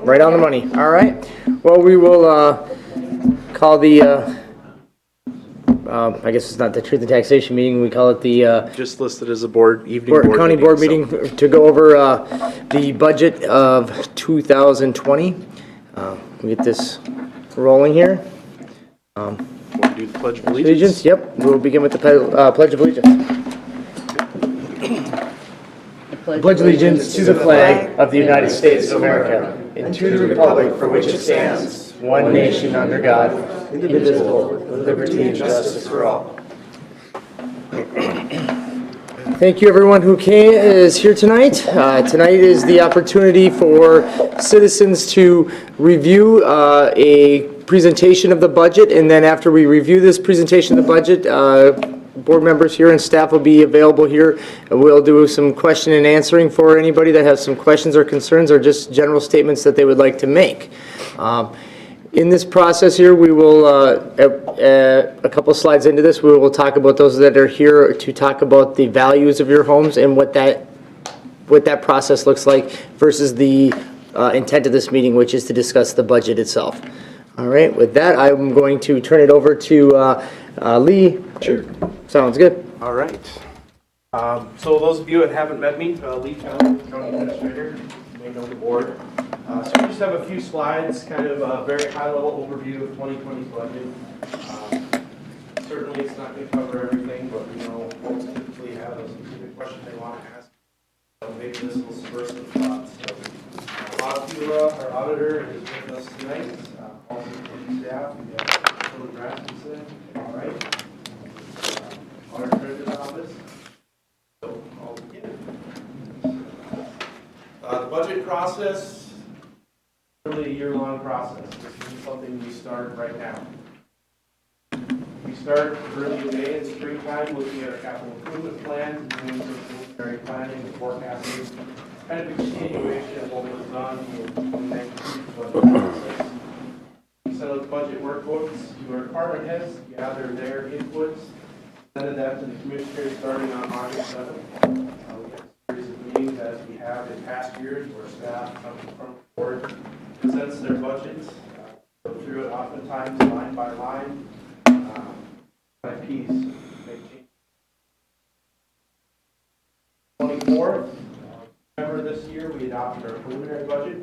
Right on the money. All right. Well, we will call the, I guess it's not the Truth and Taxation meeting. We call it the Just listed as a evening board county meeting, board so- meeting to go over the budget of 2020. We get this rolling here. Want to do the Pledge of Allegiance. Allegiance? Yep. We'll begin with the Pledge of Allegiance. Pledge allegiance to the flag of the United States of America and to the republic for which it stands, one nation under God, indivisible, with liberty and justice for all. Thank you, everyone who is here tonight. Tonight is the opportunity for citizens to review a presentation of the budget, and then after we review this presentation of the budget, board members here and staff will be available here. We'll do some question and answering for anybody that has some questions or concerns or just general statements that they would like to make. In this process here, we will, a couple slides into this, we will talk about those that are here to talk about the values of your homes and what that process looks like versus the intent of this meeting, which is to discuss the budget itself. All right, with that, I'm going to turn it over to Lee. Sure. Sounds good. All right. So those of you that haven't met me, Lee County Administrator, you may know the board. So we just have a few slides, kind of a very high-level overview of 2020's budget. Certainly, it's not going to cover everything, but we know folks typically have a specific question they want to ask. So maybe this will spur some thoughts. So, our auditor is with us tonight. Also, the staff, we have Phil Rasmussen. All right. Our treasurer's office. So I'll begin. The budget process. Really a year-long process. This is something we start right now. We start early May in springtime looking at our capital improvement plans and doing some preliminary planning and forecasting, kind of a continuation of what was done in 2019 budget process. We set up budget workbooks to our department heads, gather their inputs, send that to the commissioners starting on August 7th. We have a series of meetings as we have in past years where staff comes from the board, presents their budgets, go through it oftentimes line by line, by piece, make changes. 24th, November this year, we adopted our preliminary budget.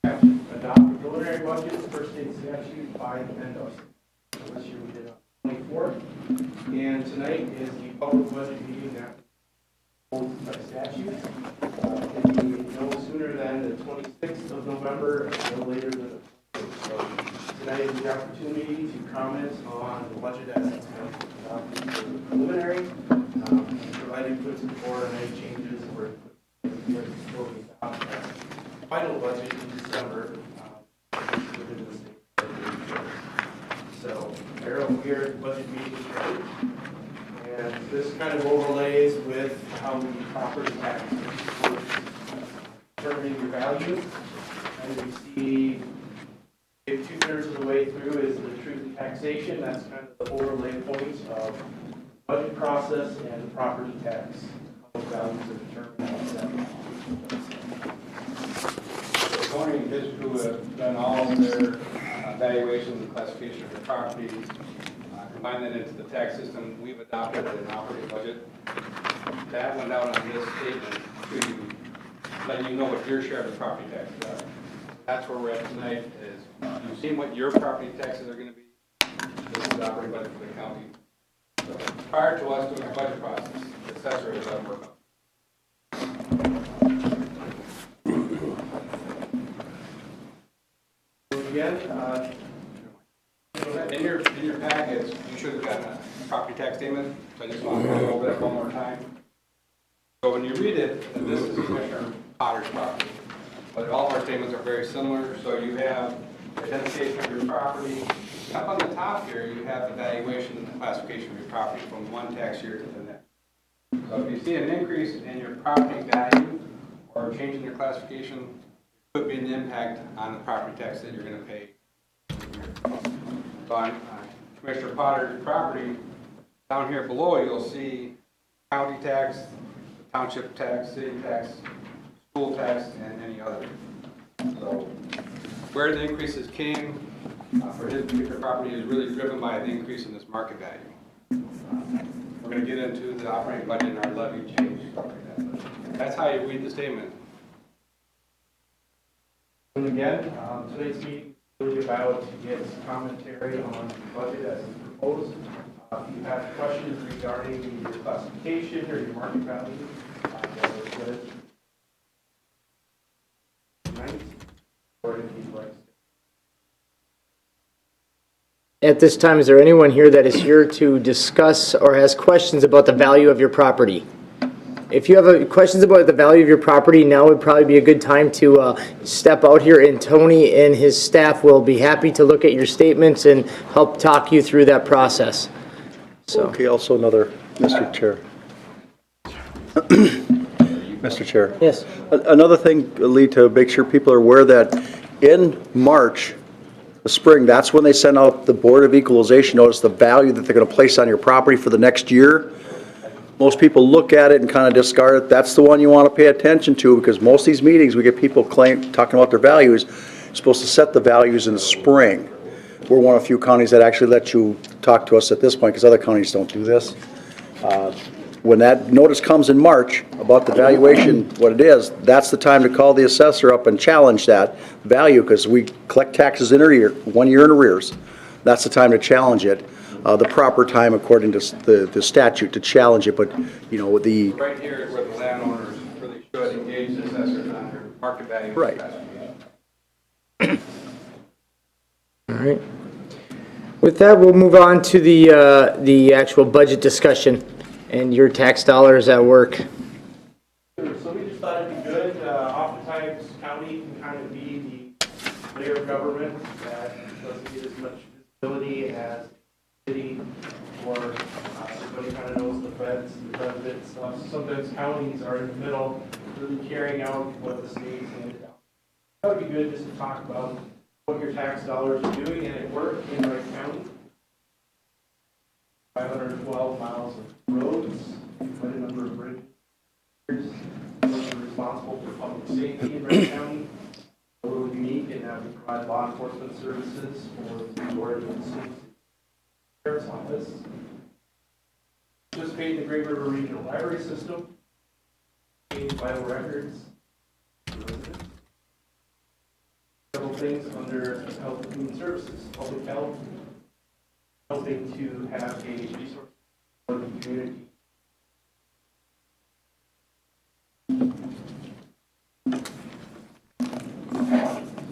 Adopt the preliminary budget, first state statute by the end of. So this year we did on 24th. And tonight is the public budget meeting that holds by statute. It can be no sooner than the 26th of November, no later than the 26th. So tonight is the opportunity to comment on the budget as it's been preliminary, and provide input to the board on any changes or before we adopt the final budget in December. Within the state. So, Carol, here, budget meeting is ready. And this kind of overlays with how the property tax works, determining your value. And we see if 2/3 of the way through is the truth in taxation. That's kind of the overlay points of budget process and the property tax. How values are determined. So Tony and his crew have done all of their valuations and classification of the property, combine that into the tax system. We've adopted an operating budget. That went out on this statement to you, letting you know what your share of the property taxes are. That's where we're at tonight, is you've seen what your property taxes are going to be. This is the operating budget for the county. So prior to us doing our budget process, the assessor has done work on. Again, in your packets, you should have gotten a property tax statement. So I just want to go over that one more time. So when you read it, this is Commissioner Potter's property, but all of our statements are very similar. So you have identification of your property. Up on the top here, you have the valuation and the classification of your property from one tax year to the next. So if you see an increase in your property value or a change in your classification, it could be an impact on the property tax that you're going to pay. So on Commissioner Potter's property, down here below you'll see county tax, township tax, city tax, school tax, and any other. So where the increases came for his particular property is really driven by the increase in this market value. We're going to get into the operating budget and our levy change, stuff like that. That's how you read the statement. And again, today's meeting is really about to get commentary on the budget as it's proposed. If you have questions regarding your classification or your market value, that was good. Tonight, or if you'd like. At this time, is there anyone here that is here to discuss or has questions about the value of your property? If you have questions about the value of your property, now would probably be a good time to step out here, and Tony and his staff will be happy to look at your statements and help talk you through that process. So, Okay, also another, Mr. Chair. Mr. Chair. yes. Another thing, Lee, to make sure people are aware that in March, the spring, that's when they send out the Board of Equalization notice, the value that they're going to place on your property for the next year. Most people look at it and kind of discard it. That's the one you want to pay attention to, because most of these meetings, we get people talking about their values. You're supposed to set the values in the spring. We're one of the few counties that actually let you talk to us at this point, because other counties don't do this. When that notice comes in March about the valuation, what it is, that's the time to call the assessor up and challenge that value, because we collect taxes in arrear, 1 year in arrears. That's the time to challenge it. The proper time according to the statute to challenge it, but, you know, the... Right here is where the landowners really should engage the assessors on their market value. Right. All right. With that, we'll move on to the actual budget discussion and your tax dollars at work. So we just thought it'd be good, oftentimes county can kind of be the layer of government that doesn't get as much visibility as city, or everybody kind of knows the feds and the benefits stuff. So sometimes counties are in the middle, really carrying out what the state's handed out. That would be good just to talk about what your tax dollars are doing and at work in Wright County. 512 miles of roads, quite a number of bridges. We're responsible for public safety in Wright County. A little unique in that we provide law enforcement services for the majority of the state's sheriff's office. Participate in the Great River Regional Library System. Change vital records. Several things under Health and Human Services, public health, helping to have a resource for the community.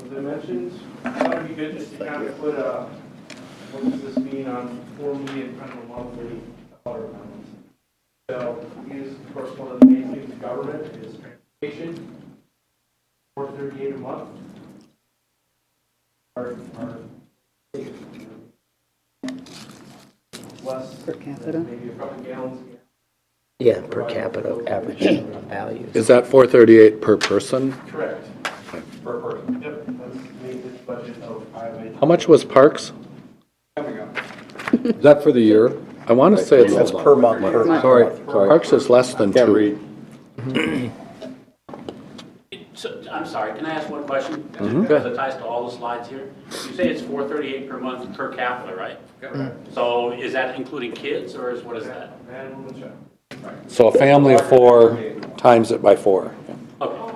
As I mentioned, I thought it'd be good just to kind of put what does this mean on quarterly and kind of a monthly dollar amount. So we use, of course, one of the main things of government is transportation, $438 a month. Our less per capita, maybe a couple gallons. Yeah, per capita average value. Is that 438 per person? Correct. Per person. Yep. That's the budget of highway. How much was parks? Coming up. Is that for the year? I want to say it's... That's per month. Sorry, parks is less than two. So, I'm sorry, can I ask one question? Because it ties to all the slides here. You say it's $438 per month per capita, right? So is that including kids, or what is that? Man and woman child. So a family of 4 times it by 4. Okay.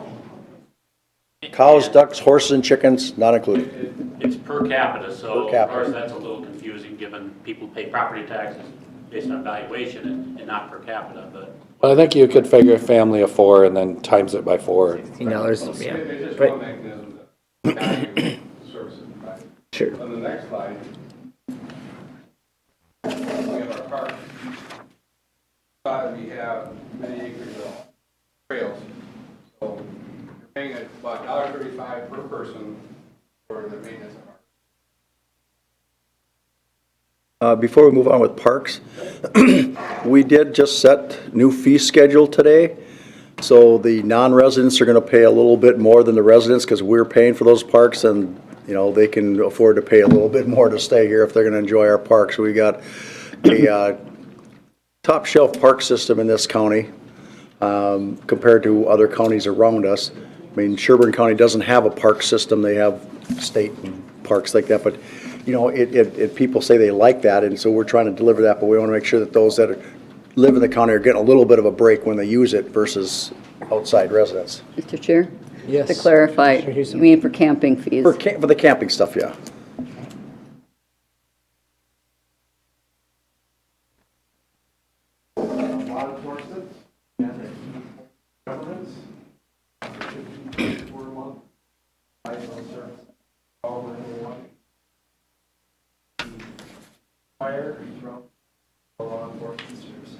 Cows, ducks, horses, and chickens, not included. It's per capita, so Per of capita. course that's a little confusing, given people pay property taxes based on valuation and not per capita, but. But I think you could figure a family of 4 and then times it by 4. $16, yeah. It's just Right. one mechanism to value services. Right? Sure. On the next slide, we have our park. We have many acres of trails. So you're paying about $1.35 per person for the maintenance of our. Before we move on with parks, we did just set new fee schedule today. So the non-residents are going to pay a little bit more than the residents, because we're paying for those parks, and, you know, they can afford to pay a little bit more to stay here if they're going to enjoy our parks. We got a top shelf park system in this county compared to other counties around us. I mean, Sherburne County doesn't have a park system, they have state parks like that, but, you know, people say they like that, and so we're trying to deliver that, but we want to make sure that those that live in the county are getting a little bit of a break when they use it versus outside residents. Mr. Chair? Yes. To clarify, Commissioner Houston. you mean for camping fees? For the camping stuff, yeah. Law enforcement and the governments. For a month. Lifeline service. All 911. Fire, drone, law enforcement services.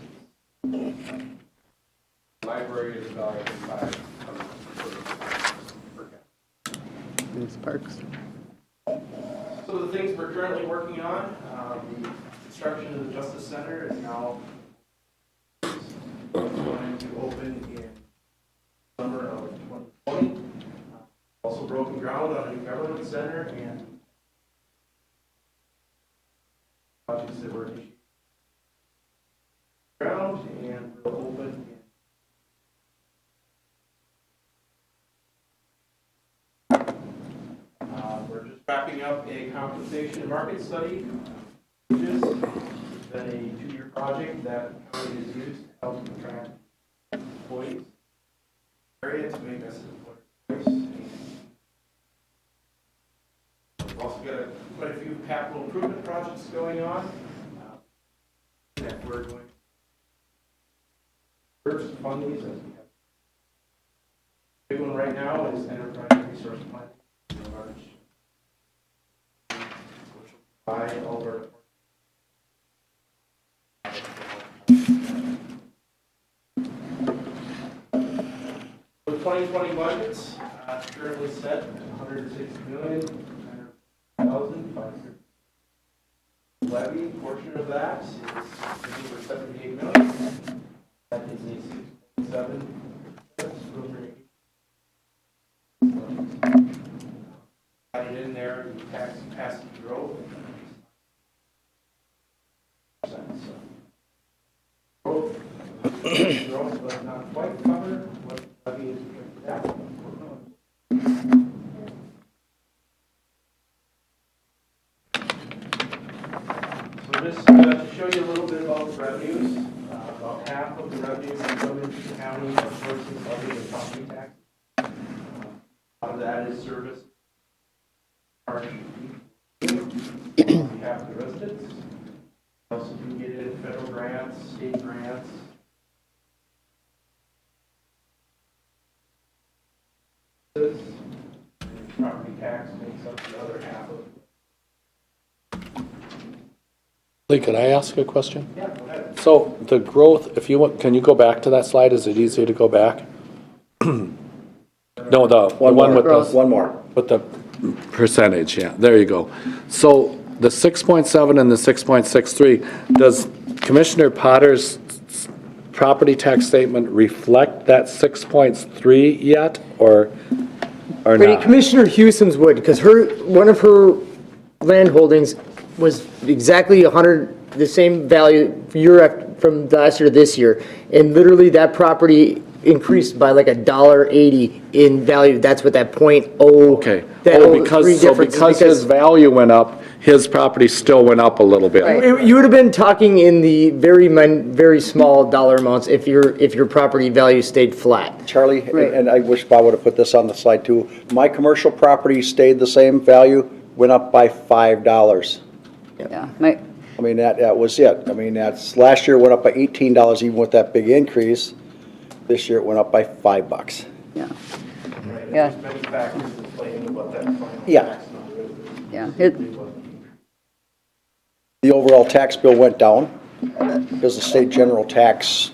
Library is about 5. These parks. So the things we're currently working on, the construction of the Justice Center is now going to open in summer of 2020. Also broken ground on a new government center and projects that were initiated. Ground and will open in we're just wrapping up a compensation and market study. It's been a 2-year project that the county has used to help attract employees. Area to make us an employer choice. We've also got quite a few capital improvement projects going on that we're going to first fund these as we have. Big one right now is enterprise resource planning. By over the 2020 budgets currently set at $160,900,500. Levy portion of that is over $78 million. That is a 6.7% appropriation. Added in there, the tax capacity growth. Growth, but not quite cover what the levy is projected at. So just to show you a little bit about the revenues, about half of the revenues that come into the county are sources of the property tax. A lot of that is service. On behalf of the residents. We also do get in federal grants, state grants. And property tax makes up the other half of it. Lee, could I ask a question? Yeah, go ahead. So the growth, if you want, can you go back to that slide? Is it easier to go back? No, the one with the, One more. with the percentage, yeah, there you go. So the 6.7 and the 6.63, does Commissioner Potter's property tax statement reflect that 6.3 yet, or not? Commissioner Houston's would, because one of her land holdings was exactly 100, the same value from last year to this year. And literally that property increased by like $1.80 in value. That's what that Okay. Because his value went up, his property still went up a little bit. You would have been talking in the very small dollar amounts if your property value stayed flat. Charlie, Right. and I wish Bob would have put this on the slide too. My commercial property stayed the same value, went up by $5. Yeah, I mean, that was it. I mean, last year it went up by $18 even with that big increase. This year it went up by $5. yeah, Right, Yeah. there's many factors that play into what that final Yeah. tax number is. yeah. The overall tax bill went down because the state general tax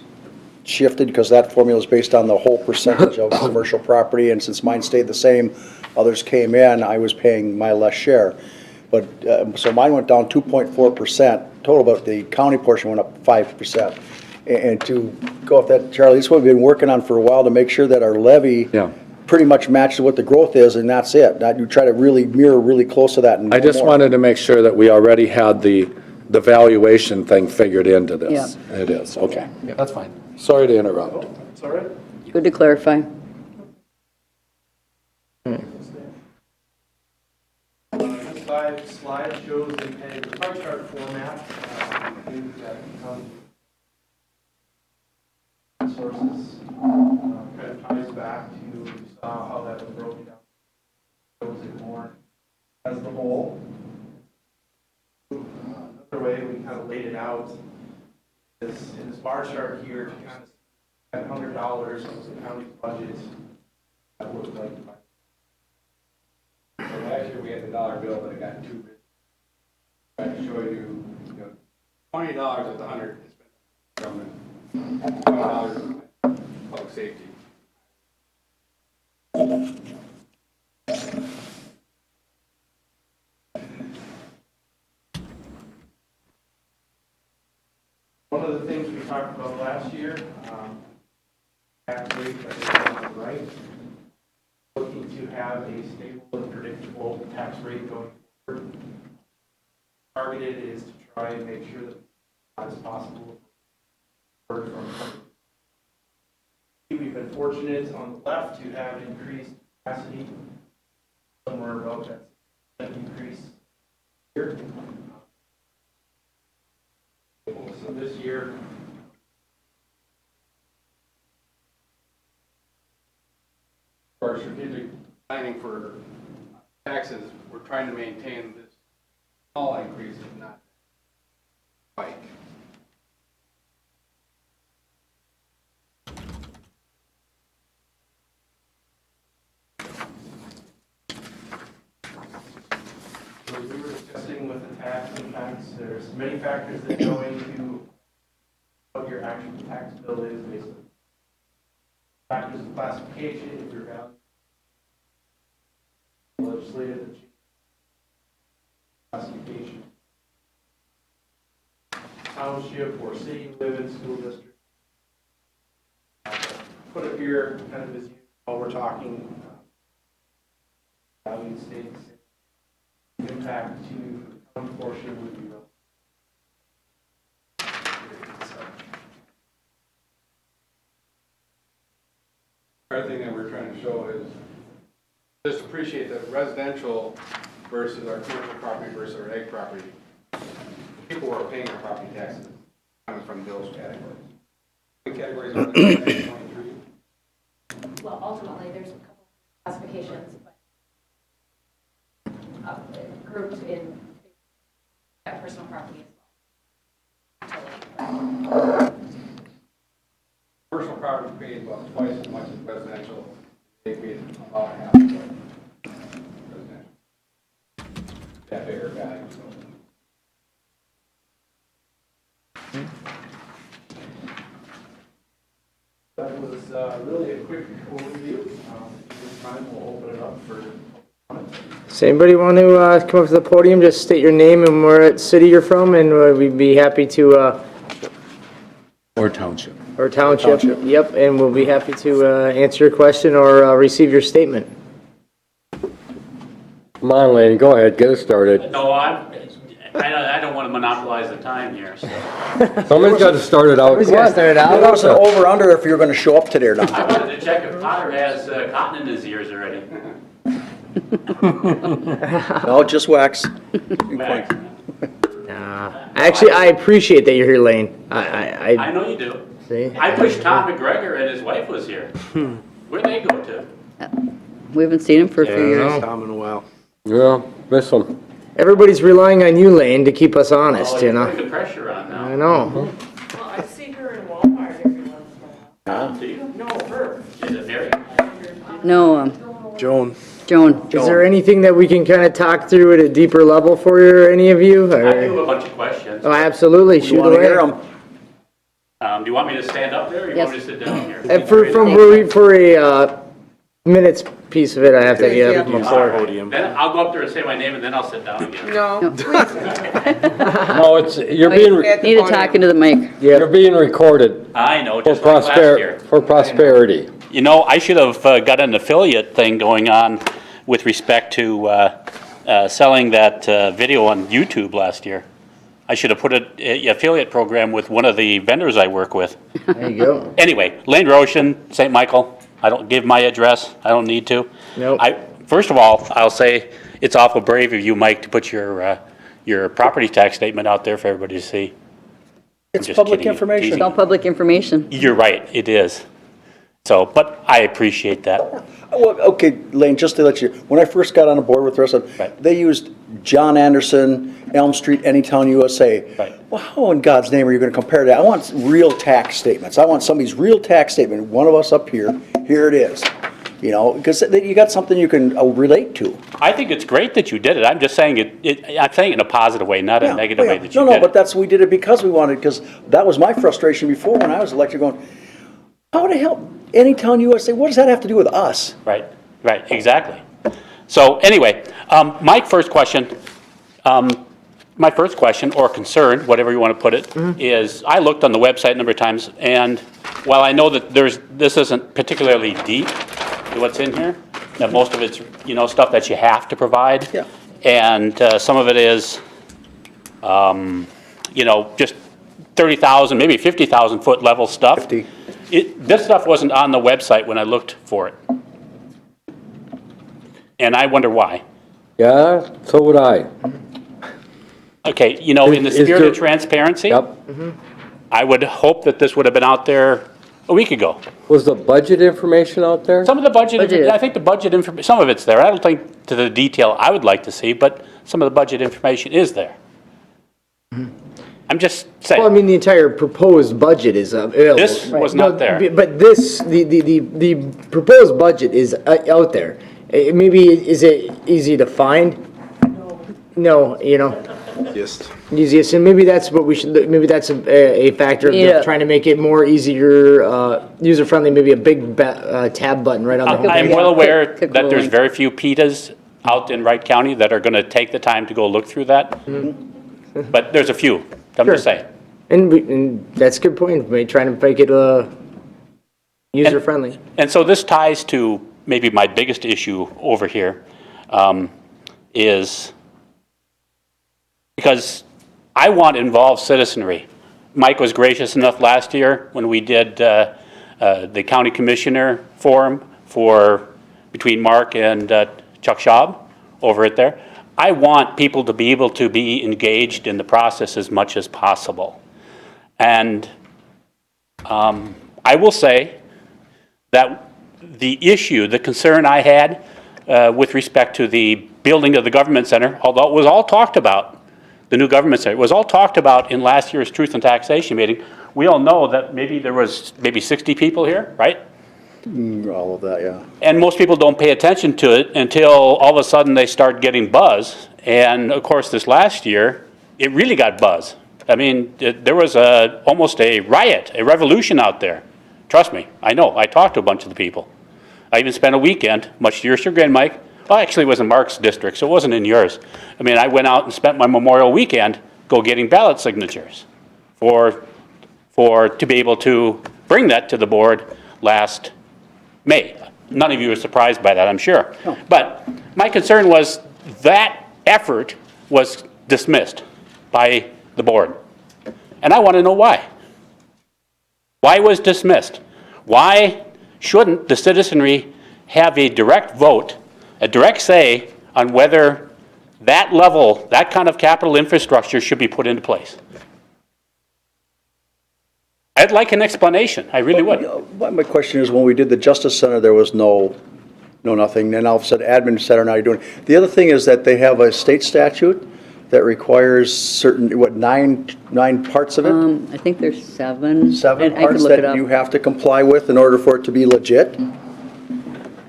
shifted because that formula is based on the whole percentage of commercial property, and since mine stayed the same, others came in, I was paying my less share. But, so mine went down 2.4% total, but the county portion went up 5%. And to go off that, Charlie, this is what we've been working on for a while to make sure that our levy Yeah. pretty much matches what the growth is, and that's it. That you try to really mirror really close to that. And I just more. wanted to make sure that we already had the valuation thing figured into this. It is, okay, that's fine. Sorry to interrupt. It's all right. Good to clarify. slide shows in a pie chart format, things that become sources. Kind of ties back to, you saw how that was broken down. Shows it more as the whole. Another way we kind of laid it out is in this bar chart here to kind of see that $100 of the county's budget that looked like. So last year we had the dollar bill, but it got too big. Trying to show you, $20 of the 100 is spent on government, $20 on public safety. One of the things we talked about last year, tax rate that is right, looking to have a stable and predictable tax rate going forward. Targeted is to try and make sure that as possible. We've been fortunate on the left to have increased capacity, somewhere about that increase here. So this year, For our strategic planning for taxes, we're trying to maintain this small increase and not spike. so as we were discussing with the tax impacts, there's many factors that go into what your actual tax bill is based on factors of classification, if you're value, legislative classification, township or city you live in, school district. Put it here kind of as you, while we're talking value states, impact to the county portion would be relative. Other thing that we're trying to show is just appreciate that residential versus our commercial property versus our ag property. People who are paying our property taxes coming from those categories. The categories are 23. Well, ultimately, there's a couple of classifications, but grouped in personal property as well. Commercial property pays about twice as much as residential. They pay about half of what residential. That bigger value. That was really a quick overview. This time we'll open it up for comments. Does anybody want to come up to the podium? Just state your name and what city you're from, and we'd be happy to, Or township. or township. Yep, and we'll be happy to answer your question or receive your statement. Come on, Lane, go ahead, get us started. No, I don't want to monopolize the time here, so. Somebody's got to start it out. Who's gonna start it out? That was an over-under if you're going to show up today or not. I wanted to check if Potter has cotton in his ears already. No, just wax. Max. Actually, I appreciate that you're here, Lane. I know you do. See? I wish Tom McGregor and his wife was here. Where'd they go to? We haven't seen him for a few years. Tom in a while. Yeah, miss them. Everybody's relying on you, Lane, to keep us honest, Oh, you you're know? putting the pressure on now. I know. Well, I see her in Walmart every once in a while. Do you? No, her. Is it Mary? No, Joan. Joan. Is there anything that we can kind of talk through at a deeper level for you, or any of you? I do Or- have a bunch of questions. Oh, absolutely, You shoot want to away. hear them? Do you want me to stand up there, or you want me to sit down here? And for a minutes piece of it, I have to get up from the floor. Then I'll go up there and say my name, and then I'll sit down again. No. No, it's, you're being, Need to talk into the mic. you're being recorded I know, for just like last year. prosperity. You know, I should have got an affiliate thing going on with respect to selling that video on YouTube last year. I should have put an affiliate program with one of the vendors I work with. There you go. Anyway, Lane Roshan, St. Michael. I don't give my address. I don't need to. Nope. First of all, I'll say, it's awful brave of you, Mike, to put your property tax statement out there for everybody to see. It's just public kidding you. information. It's all public information. You're right, it is. So, but I appreciate that. Well, okay, Lane, just to let you, when I first got on the board with the rest of them, Right. they used John Anderson, Elm Street, Anytown, USA. Right. Well, how in God's name are you going to compare that? I want real tax statements. I want somebody's real tax statement, one of us up here, here it is. You know, because you got something you can relate to. I think it's great that you did it. I'm just saying I'm saying it in a positive way, not a negative way that you No, did but it. we did it because we wanted, because that was my frustration before when I was elected, going, how the hell, Anytown, USA, what does that have to do with us? Right, exactly. So anyway, my first question or concern, whatever you want to put it, is I looked on the website a number of times, and while I know that this isn't particularly deep, what's in here, that most of it's, stuff that you have to provide. Yeah. And some of it is, just 30,000, maybe 50,000 foot level stuff. 50. This stuff wasn't on the website when I looked for it. And I wonder why. Yeah, so would I. Okay, in the Is spirit there- of transparency, Yep. I would hope that this would have been out there a week ago. Was the budget information out there? Some of the budget, Budget. I think the budget information, some of it's there. I don't think to the detail I would like to see, but some of the budget information is there. I'm just saying. Well, I mean, the entire proposed budget is available. This was No, not there. But the proposed budget is out there. Maybe, is it easy to find? No, easiest, and maybe that's what we should, maybe that's a factor of Yeah. trying to make it more easier, user-friendly, maybe a big tab button right on the I'm homepage. well aware Click that there's link. very few PETAs out in Wright County that are going to take the time to go look through that. But there's a few, I'm just Sure. saying. And that's a good point, trying to make it user-friendly. And so this ties to maybe my biggest issue over here, is because I want involved citizenry. Mike was gracious enough last year when we did the county commissioner forum between Mark and Chuck Schaub over it there. I want people to be able to be engaged in the process as much as possible. And I will say that the concern I had with respect to the building of the government center, although it was all talked about, the new government center, it was all talked about in last year's Truth and Taxation meeting. We all know that there was 60 people here, right? All of that, yeah. And most people don't pay attention to it until all of a sudden they start getting buzz. And of course, this last year, it really got buzz. I mean, there was almost a riot, a revolution out there. Trust me, I know. I talked to a bunch of the people. I even spent a weekend, much to your chagrin, Mike. Well, actually, it was in Mark's district, so it wasn't in yours. I mean, I went out and spent my Memorial weekend getting ballot signatures to be able to bring that to the board last May. None of you are surprised by that, I'm sure. No. But my concern was that effort was dismissed by the board. And I want to know why. Why was dismissed? Why shouldn't the citizenry have a direct vote, a direct say on whether that level, that kind of capital infrastructure should be put into place? I'd like an explanation. I really would. My question is, when we did the Justice Center, there was no nothing, then all of a sudden, Admin Center, now you're doing. The other thing is that they have a state statute that requires certain, nine parts of it? I think there's 7. Seven I could parts look it that up. you have to comply with in order for it to be legit?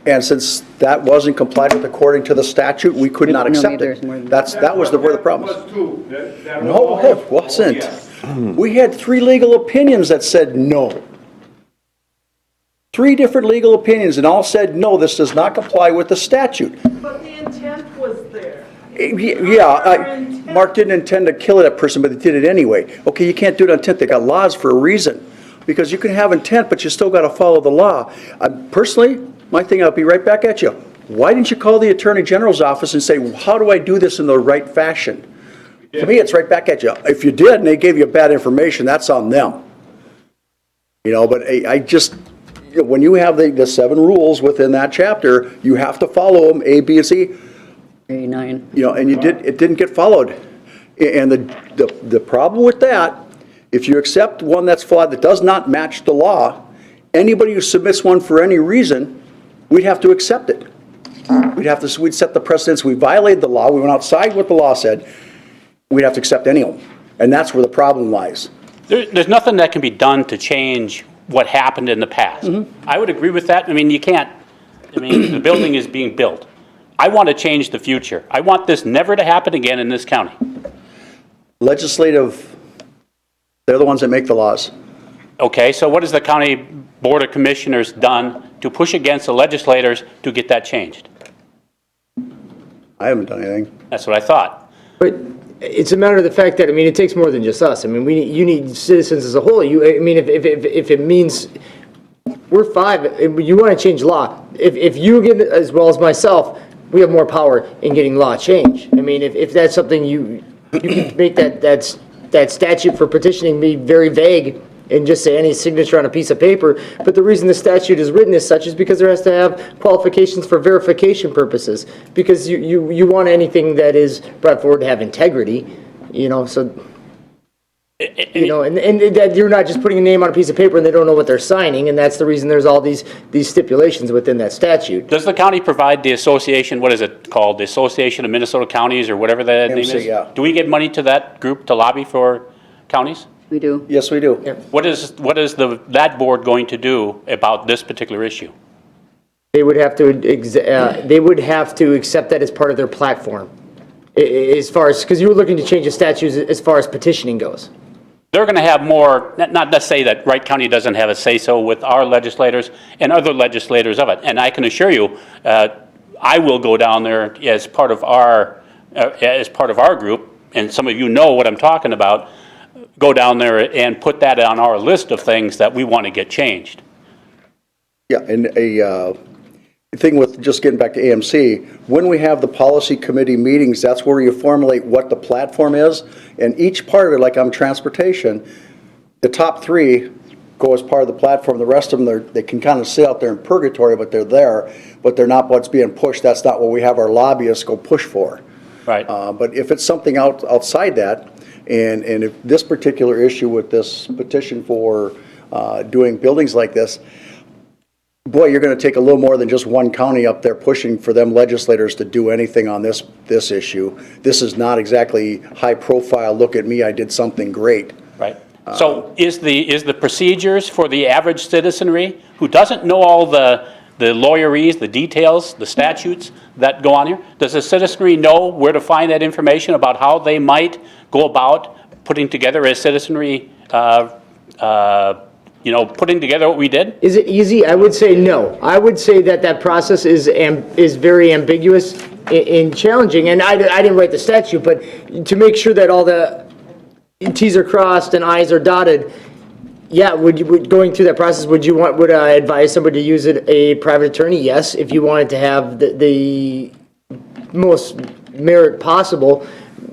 And since that wasn't complied with according to the statute, we could not No, accept there's it. more than That was where the problem was. Was too. That No, was- it wasn't. Yes. We had 3 legal opinions that said no. 3 different legal opinions, and all said, no, this does not comply with the statute. But the intent was there. Yeah, Mark didn't intend to kill that person, but he did it anyway. Okay, you can't do it on intent. They got laws for a reason. Because you can have intent, but you still got to follow the law. Personally, my thing, I'll be right back at you. Why didn't you call the Attorney General's office and say, well, how do I do this in the right fashion? To me, it's right back at you. If you did and they gave you bad information, that's on them. But I just, when you have the 7 rules within that chapter, you have to follow them, A, B, and C. 89. You know, and it didn't get followed. And the problem with that, if you accept one that's flawed, that does not match the law, anybody who submits one for any reason, we'd have to accept it. We'd set the precedence, we violated the law, we went outside what the law said, we'd have to accept any of them. And that's where the problem lies. There's nothing that can be done to change what happened in the past. I would agree with that. I mean, you can't, the building is being built. I want to change the future. I want this never to happen again in this county. Legislative, they're the ones that make the laws. Okay, so what has the county board of commissioners done to push against the legislators to get that changed? I haven't done anything. That's what I thought. But it's a matter of the fact that, I mean, it takes more than just us. I mean, you need citizens as a whole. I mean, if it means, we're five, you want to change law. If you get, as well as myself, we have more power in getting law changed. I mean, if that's something you can make that statute for petitioning be very vague and just say any signature on a piece of paper. But the reason the statute is written as such is because there has to have qualifications for verification purposes. Because you want anything that is brought forward to have integrity, you know, so, you know, and that you're not just putting a name on a piece of paper and they don't know what they're signing, and that's the reason there's all these stipulations within that statute. Does the county provide the association, what is it called, the Association of Minnesota Counties or whatever that name is? yeah. Do we give money to that group to lobby for counties? We do. Yes, we do. What is that board going to do about this particular issue? They would have to accept that as part of their platform. As far as, because you were looking to change the statutes as far as petitioning goes. They're going to have more, not to say that Wright County doesn't have a say-so with our legislators and other legislators of it. And I can assure you, I will go down there as part of our group, and some of you know what I'm talking about, go down there and put that on our list of things that we want to get changed. Yeah, and a thing with, just getting back to AMC, when we have the policy committee meetings, that's where you formulate what the platform is, and each part of it, like on transportation, the top three go as part of the platform, the rest of them, they can kind of sit out there in purgatory, but they're there, but they're not what's being pushed. That's not what we have our lobbyists go push for. Right. But if it's something outside that, and if this particular issue with this petition for doing buildings like this, boy, you're going to take a little more than just one county up there pushing for them legislators to do anything on this issue. This is not exactly high profile, look at me, I did something great. Right. So is the procedures for the average citizenry who doesn't know all the lawyerese, the details, the statutes that go on here, does the citizenry know where to find that information about how they might go about putting together a citizenry, putting together what we did? Is it easy? I would say no. I would say that process is very ambiguous and challenging. And I didn't write the statute, but to make sure that all the T's are crossed and I's are dotted, yeah, going through that process, would I advise somebody to use a private attorney? Yes, if you wanted to have the most merit possible,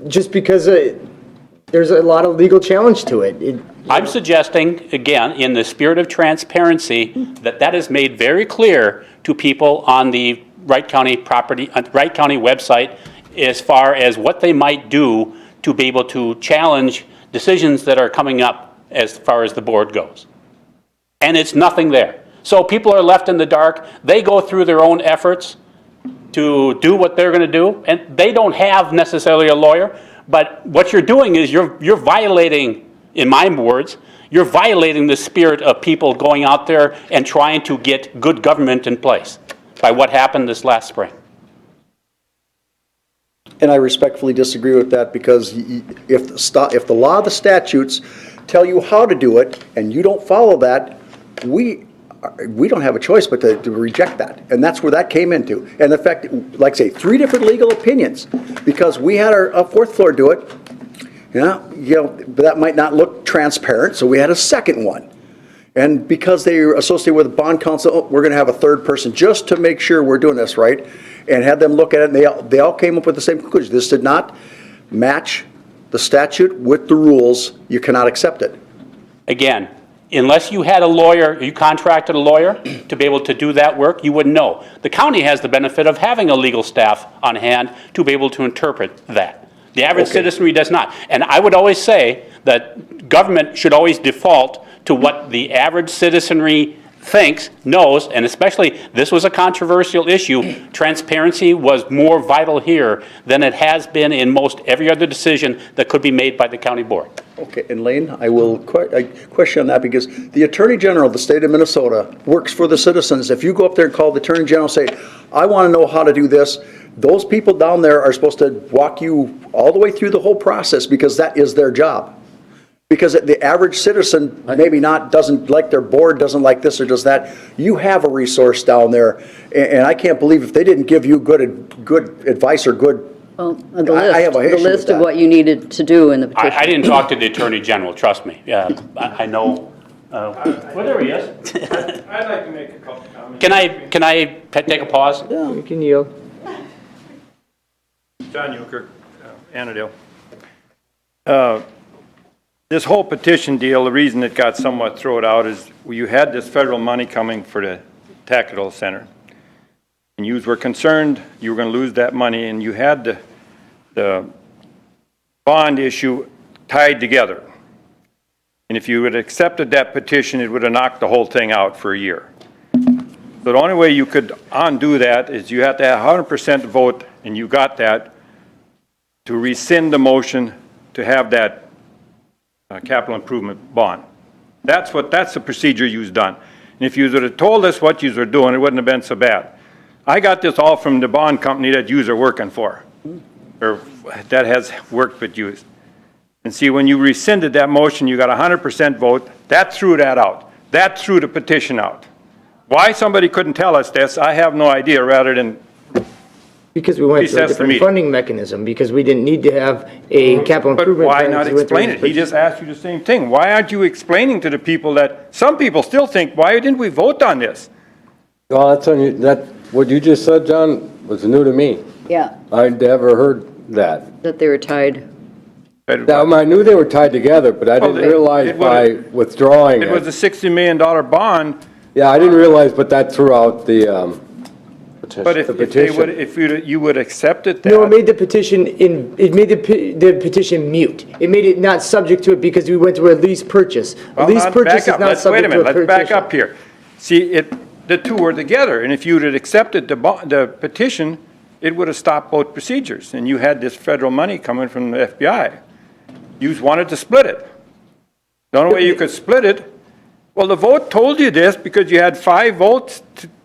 just because there's a lot of legal challenge to it. I'm suggesting, again, in the spirit of transparency, that is made very clear to people on the Wright County website as far as what they might do to be able to challenge decisions that are coming up as far as the board goes. And it's nothing there. So people are left in the dark. They go through their own efforts to do what they're going to do, and they don't have necessarily a lawyer, but what you're doing is you're violating, in my words, you're violating the spirit of people going out there and trying to get good government in place by what happened this last spring. And I respectfully disagree with that, because if the law, the statutes tell you how to do it, and you don't follow that, we don't have a choice but to reject that. And that's where that came into. And the fact, like I say, 3 different legal opinions, because we had our fourth floor do it. But that might not look transparent, so we had a second one. And because they are associated with bond counsel, we're going to have a third person just to make sure we're doing this right, and had them look at it, and they all came up with the same conclusion. This did not match the statute with the rules. You cannot accept it. Again, unless you had a lawyer, you contracted a lawyer to be able to do that work, you wouldn't know. The county has the benefit of having a legal staff on hand to be able to interpret that. The average citizenry does not. And I would always say that government should always default to what the average citizenry thinks, knows, and especially, this was a controversial issue. Transparency was more vital here than it has been in most every other decision that could be made by the county board. Okay, and Lane, I will question on that because the Attorney General of the state of Minnesota works for the citizens. If you go up there and call the Attorney General and say, I want to know how to do this, those people down there are supposed to walk you all the way through the whole process because that is their job. Because the average citizen maybe doesn't like their board, doesn't like this or does that. You have a resource down there, and I can't believe if they didn't give you good advice or good. Well, I have a issue the with list of that. what you needed to do in the petition. I didn't talk to the Attorney General, trust me. Yeah, I know. Well, there he is. I'd like to make a couple comments. Can I take a pause? You can yield. John Euchre, Annandale. This whole petition deal, the reason it got somewhat thrown out is you had this federal money coming for the tactical center. And you were concerned you were going to lose that money, and you had the bond issue tied together. And if you had accepted that petition, it would have knocked the whole thing out for a year. So the only way you could undo that is you had to have 100% vote, and you got that, to rescind the motion to have that capital improvement bond. That's the procedure you've done. And if you would have told us what you were doing, it wouldn't have been so bad. I got this all from the bond company that you are working for, or that has worked with you. And see, when you rescinded that motion, you got 100% vote. That threw that out. That threw the petition out. Why somebody couldn't tell us this, I have no idea, rather than Because we went through a Recess the different meeting. funding mechanism, because we didn't need to have a capital But improvement why plan. not so we went through explain it? He just asked you the same thing. Why aren't you explaining to the people that, some people still think, why didn't we vote on this? Well, what you just said, John, was new to me. Yeah, I'd never heard that. that they were tied. Now, I knew they were tied together, but I Well, didn't realize it by was- withdrawing It was it. a $60 million bond, Yeah, I didn't realize, but that threw out the but if the they petition. would, if you would accept it No, it that, made the petition it made the petition mute. It made it not subject to it because we went through a lease purchase. A well, lease not- purchase back is up. not Wait a subject to minute, a let's back petition. up here. See, the two were together, and if you had accepted the petition, it would have stopped both procedures, and you had this federal money coming from the FBI. You wanted to split it. The only way you could split it, well, the vote told you this because you had 5 votes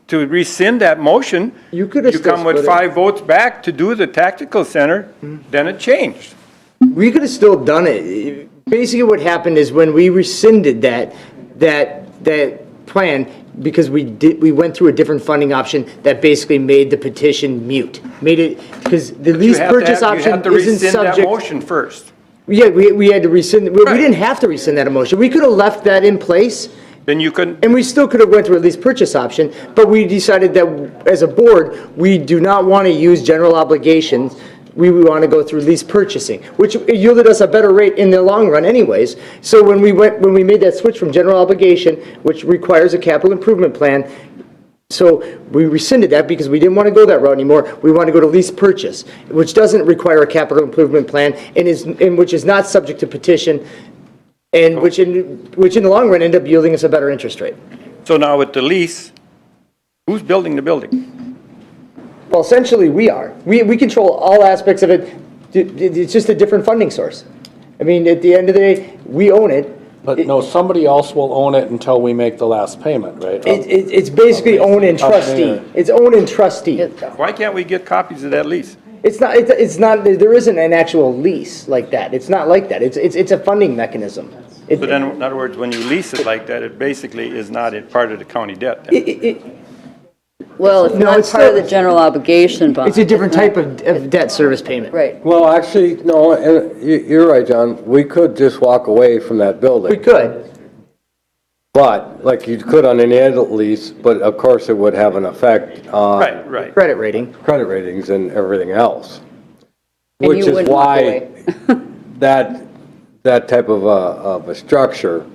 to rescind that motion. You could have You still come with split it. 5 votes back to do the tactical center, then it changed. We could have still done it. Basically, what happened is when we rescinded that plan, because we went through a different funding option that basically made the petition mute. Made it, because the lease purchase You option have to isn't rescind that subject. motion first. Yeah, we had to rescind, we Right. didn't have to rescind that motion. We could have left that in place. Then you couldn't, And we still could have went through a lease purchase option, but we decided that as a board, we do not want to use general obligations. We want to go through lease purchasing, which yielded us a better rate in the long run anyways. So when we made that switch from general obligation, which requires a capital improvement plan, so we rescinded that because we didn't want to go that route anymore. We want to go to lease purchase, which doesn't require a capital improvement plan and which is not subject to petition, and which in the long run ended up yielding us a better interest rate. so now with the lease, who's building the building? Well, essentially, we are. We control all aspects of it. It's just a different funding source. I mean, at the end of the day, we own it. But no, somebody else will own it until we make the last payment, right? It's basically own and trustee. It's own and trustee. Why can't we get copies of that lease? It's not, there isn't an actual lease like that. It's not like that. It's a funding mechanism. So then, in other words, when you lease it like that, it basically is not a part of the county debt. then. Well, it's No, not it's part of still- the general obligation bond. It's a different type of debt service payment. Right. Well, actually, no, and you're right, John. We could just walk away from that building. We could. But, like you could on any other lease, but of course it would have an effect on Right. Credit rating. credit ratings and everything else. And Which you is wouldn't walk why away. that type of a structure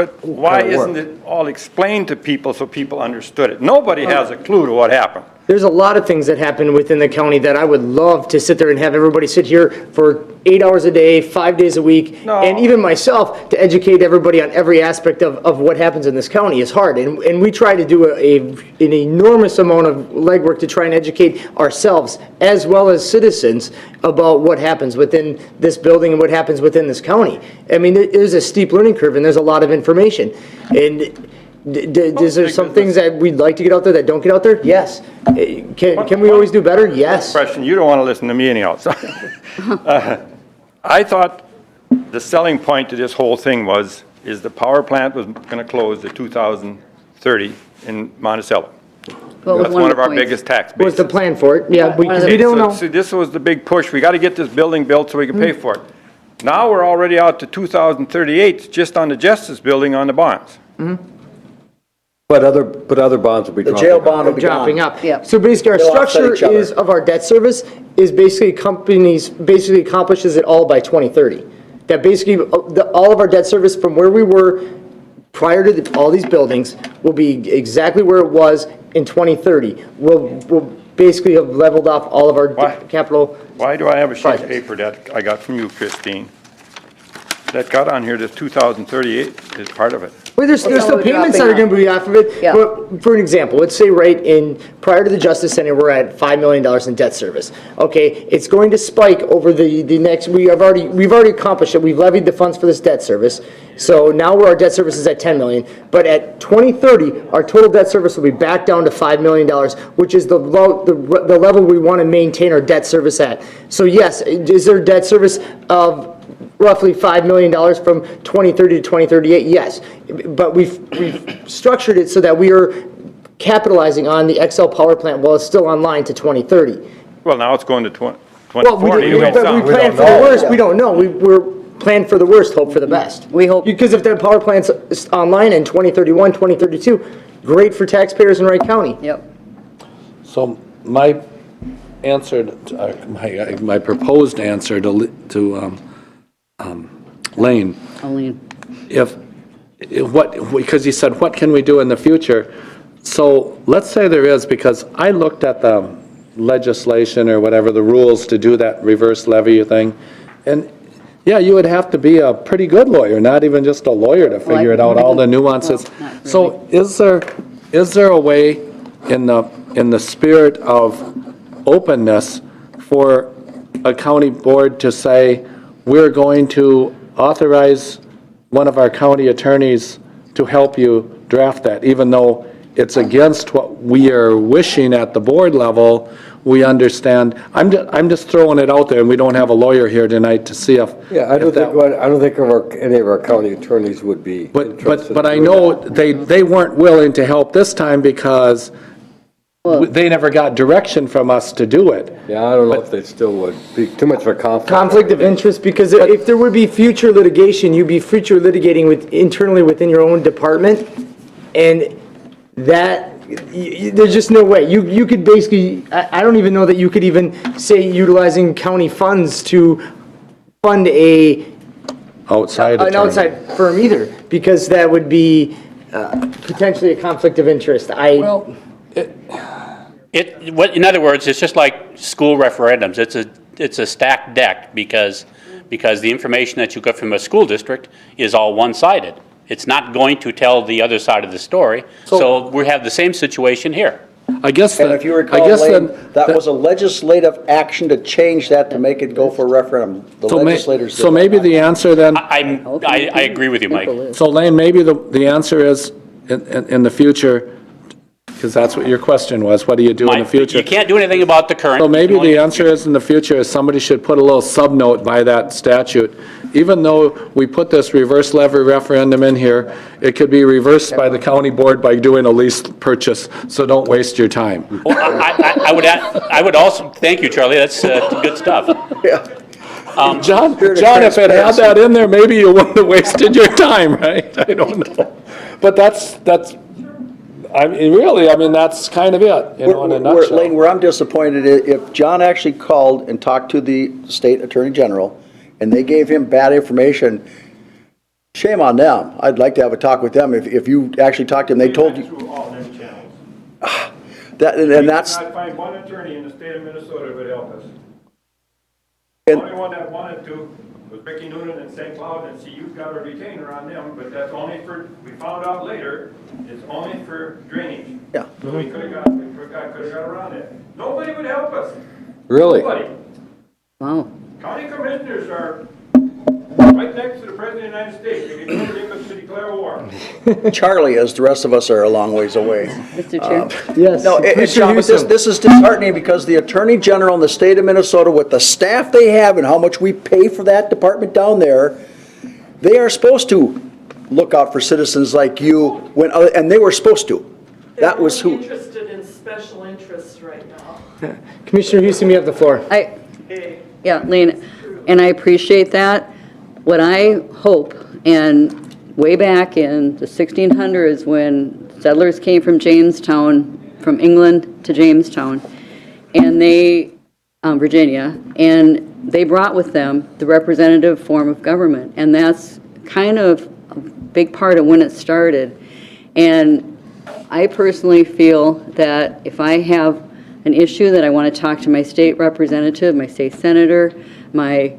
But why isn't it all explained to people so people understood it? Nobody has a clue to what happened. There's a lot of things that happen within the county that I would love to sit there and have everybody sit here for 8 hours a day, 5 days a week, No. and even myself, to educate everybody on every aspect of what happens in this county is hard. And we try to do an enormous amount of legwork to try and educate ourselves as well as citizens about what happens within this building and what happens within this county. I mean, there's a steep learning curve and there's a lot of information. And is there some things that we'd like to get out there that don't get out there? Yes. Can we always do better? Yes. Question, you don't want to listen to me anyhow. So, I thought the selling point to this whole thing is the power plant was going to close in 2030 in Monticello. What was That's one of our the points? biggest tax Was bases. the plan for it? Yeah, we One of the- don't So, know. see, this was the big push. We got to get this building built so we can pay for it. Now we're already out to 2038 just on the Justice Building on the bonds. But other bonds will be The dropping. jail bond will be Dropping gone. up. Yeah. So basically, our They'll offset structure each other. is, of our debt service, is basically companies, basically accomplishes it all by 2030. That basically, all of our debt service from where we were prior to all these buildings will be exactly where it was in 2030. We'll basically have leveled off all of our Why? capital. Why do I have a sheet of Projects. paper that I got from you, Christine, that got on here, this 2038 is part of it? Well, there's still we're payments that are dropping gonna be off of it. Yeah. But for an example, let's say prior to the Justice Center, we're at $5 million in debt service. Okay, it's going to spike over the next, we've already accomplished it. We've levied the funds for this debt service. So now our debt service is at 10 million. But at 2030, our total debt service will be back down to $5 million, which is the level we want to maintain our debt service at. So yes, is there debt service of roughly $5 million from 2030 to 2038? Yes. But we've structured it so that we are capitalizing on the XL power plant while it's still online to 2030. Well, now it's going to Well, 2040. we plan for the worst, we don't know. We're plan for the worst, hope for the best. We hope. Because if that power plant's online in 2031, 2032, great for taxpayers in Wright County. Yep. So my answer, my proposed answer to Lane, Only, because he said, what can we do in the future? So let's say there is, because I looked at the legislation or whatever, the rules to do that reverse levy thing, and yeah, you would have to be a pretty good lawyer, not even just a lawyer to figure it out, all the nuances. Well, not really. So is there a way in the spirit of openness for a county board to say, we're going to authorize one of our county attorneys to help you draft that, even though it's against what we are wishing at the board level, we understand. I'm just throwing it out there, and we don't have a lawyer here tonight to see if. Yeah, I don't think any of our county attorneys would be interested. But I in know doing they weren't willing to help this time because they never got direction from us to do it. that. Yeah, I don't know if they still would. Be too much of a conflict. Conflict of interest, because if there would be future litigation, you'd be future litigating internally within your own department, and that, there's just no way. You could basically, I don't even know that you could even say utilizing county funds to fund an Outside outside firm either, because that would be potentially a conflict of interest. Well, In other words, it's just like school referendums. It's a stacked deck because the information that you get from a school district is all one-sided. It's not going to tell the other side of the story. So we have the same situation here. I guess. And if you recall, Lane, that was a legislative action to change that to make it go for referendum. The legislators did So maybe that. the answer then, I agree with you, Mike. so Lane, maybe the answer is in the future, because that's what your question was, what do you do in the Mike, future? you can't do anything about the current. So maybe You can the only- answer is in the future is somebody should put a little sub-note by that statute. Even though we put this reverse levy referendum in here, it could be reversed by the county board by doing a lease purchase, so don't waste your time. Well, I would also, thank you, Charlie, that's good stuff. John, if it had that in there, maybe you wouldn't have wasted your time, right? I don't know. But that's, I mean, really, that's kind of it, in a nutshell. Lane, where I'm disappointed, if John actually called and talked to the state attorney general, and they gave him bad information, Shame on them. I'd like to have a talk with them. If you actually talked to them, they told you, Through all them channels. and that's, We could not find one attorney in the state of Minnesota who would help us. The and only one that wanted to was Ricky Noonan in St. Cloud, and see, you've got a retainer on them, but that's only for, we found out later, it's only for drainage. yeah. So we could've got around it. Nobody would help us. Really? Nobody. Wow. County commissioners are right next to the president of the United States. They can never get us to declare war. Charlie, as the rest of us are a long ways away. Mr. Chair? Yes. No, Commissioner John, but Newsom. this is disheartening because the Attorney General in the state of Minnesota, with the staff they have and how much we pay for that department down there, they are supposed to look out for citizens like you when, and they were supposed to. That was They're who. really interested in special interests right now. Commissioner Houston, you have the floor. Yeah, Lane, and I appreciate that. What I hope, and way back in the 1600s, when settlers came from Jamestown, from England to Jamestown, and they, Virginia, and they brought with them the representative form of government, and that's kind of a big part of when it started. And I personally feel that if I have an issue that I want to talk to my state representative, my state senator, my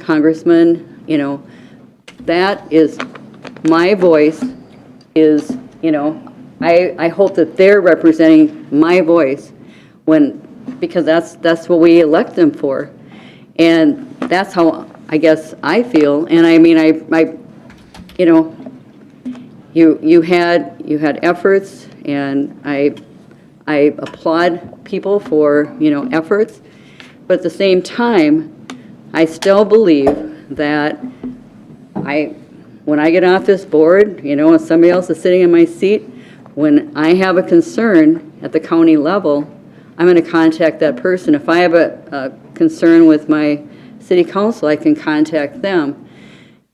congressman, you know, that is, my voice is, you know, I hope that they're representing my voice when, because that's what we elect them for. And that's how I guess I feel. And I mean, I you know, you had efforts, and I applaud people for, you know, efforts, but at the same time, I still believe that when I get off this board, you know, and somebody else is sitting in my seat, when I have a concern at the county level, I'm going to contact that person. If I have a concern with my city council, I can contact them.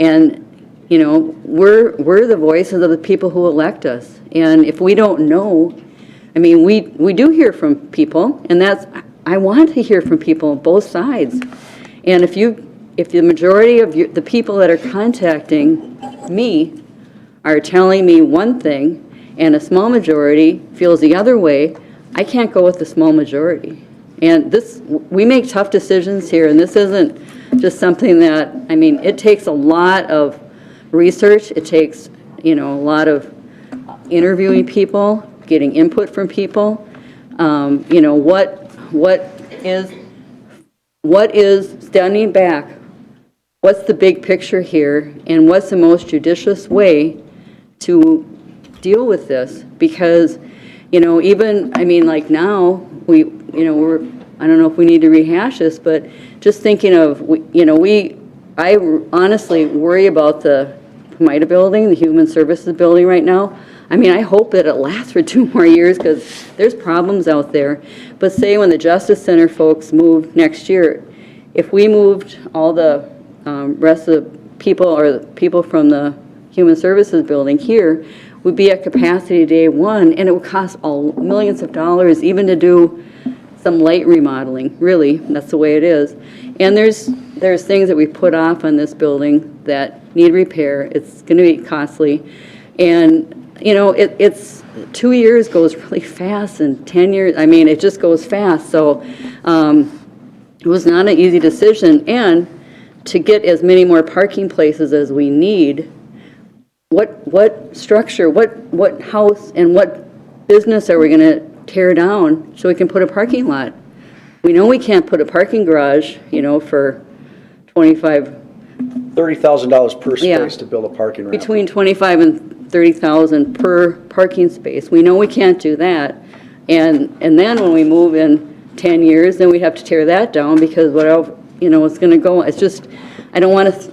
And, you know, we're the voices of the people who elect us. And if we don't know, I mean, we do hear from people, and I want to hear from people on both sides. And if the majority of the people that are contacting me are telling me one thing, and a small majority feels the other way, I can't go with the small majority. And we make tough decisions here, and this isn't just something that, I mean, it takes a lot of research. It takes, you know, a lot of interviewing people, getting input from people. You know, what is standing back? What's the big picture here, and what's the most judicious way to deal with this? Because, you know, even, I mean, like now, I don't know if we need to rehash this, but just thinking of, you know, I honestly worry about the PMIDA building, the Human Services building right now. I mean, I hope that it lasts for 2 more years, because there's problems out there. But say when the Justice Center folks move next year, if we moved all the rest of the people, or the people from the Human Services building here, would be at capacity day one, and it would cost millions of dollars even to do some light remodeling. Really, that's the way it is. And there's things that we put off on this building that need repair. It's going to be costly, and you know, it's 2 years goes really fast, and 10 years, I mean, it just goes fast. So it was not an easy decision. And to get as many more parking places as we need, what structure, what house, and what business are we going to tear down so we can put a parking lot? We know we can't put a parking garage, you know, for $30,000 per space to build a parking ramp. between 25 and 30,000 per parking space. We know we can't do that. And then when we move in 10 years, then we have to tear that down, because whatever, you know, it's going to go. It's just, I don't want to,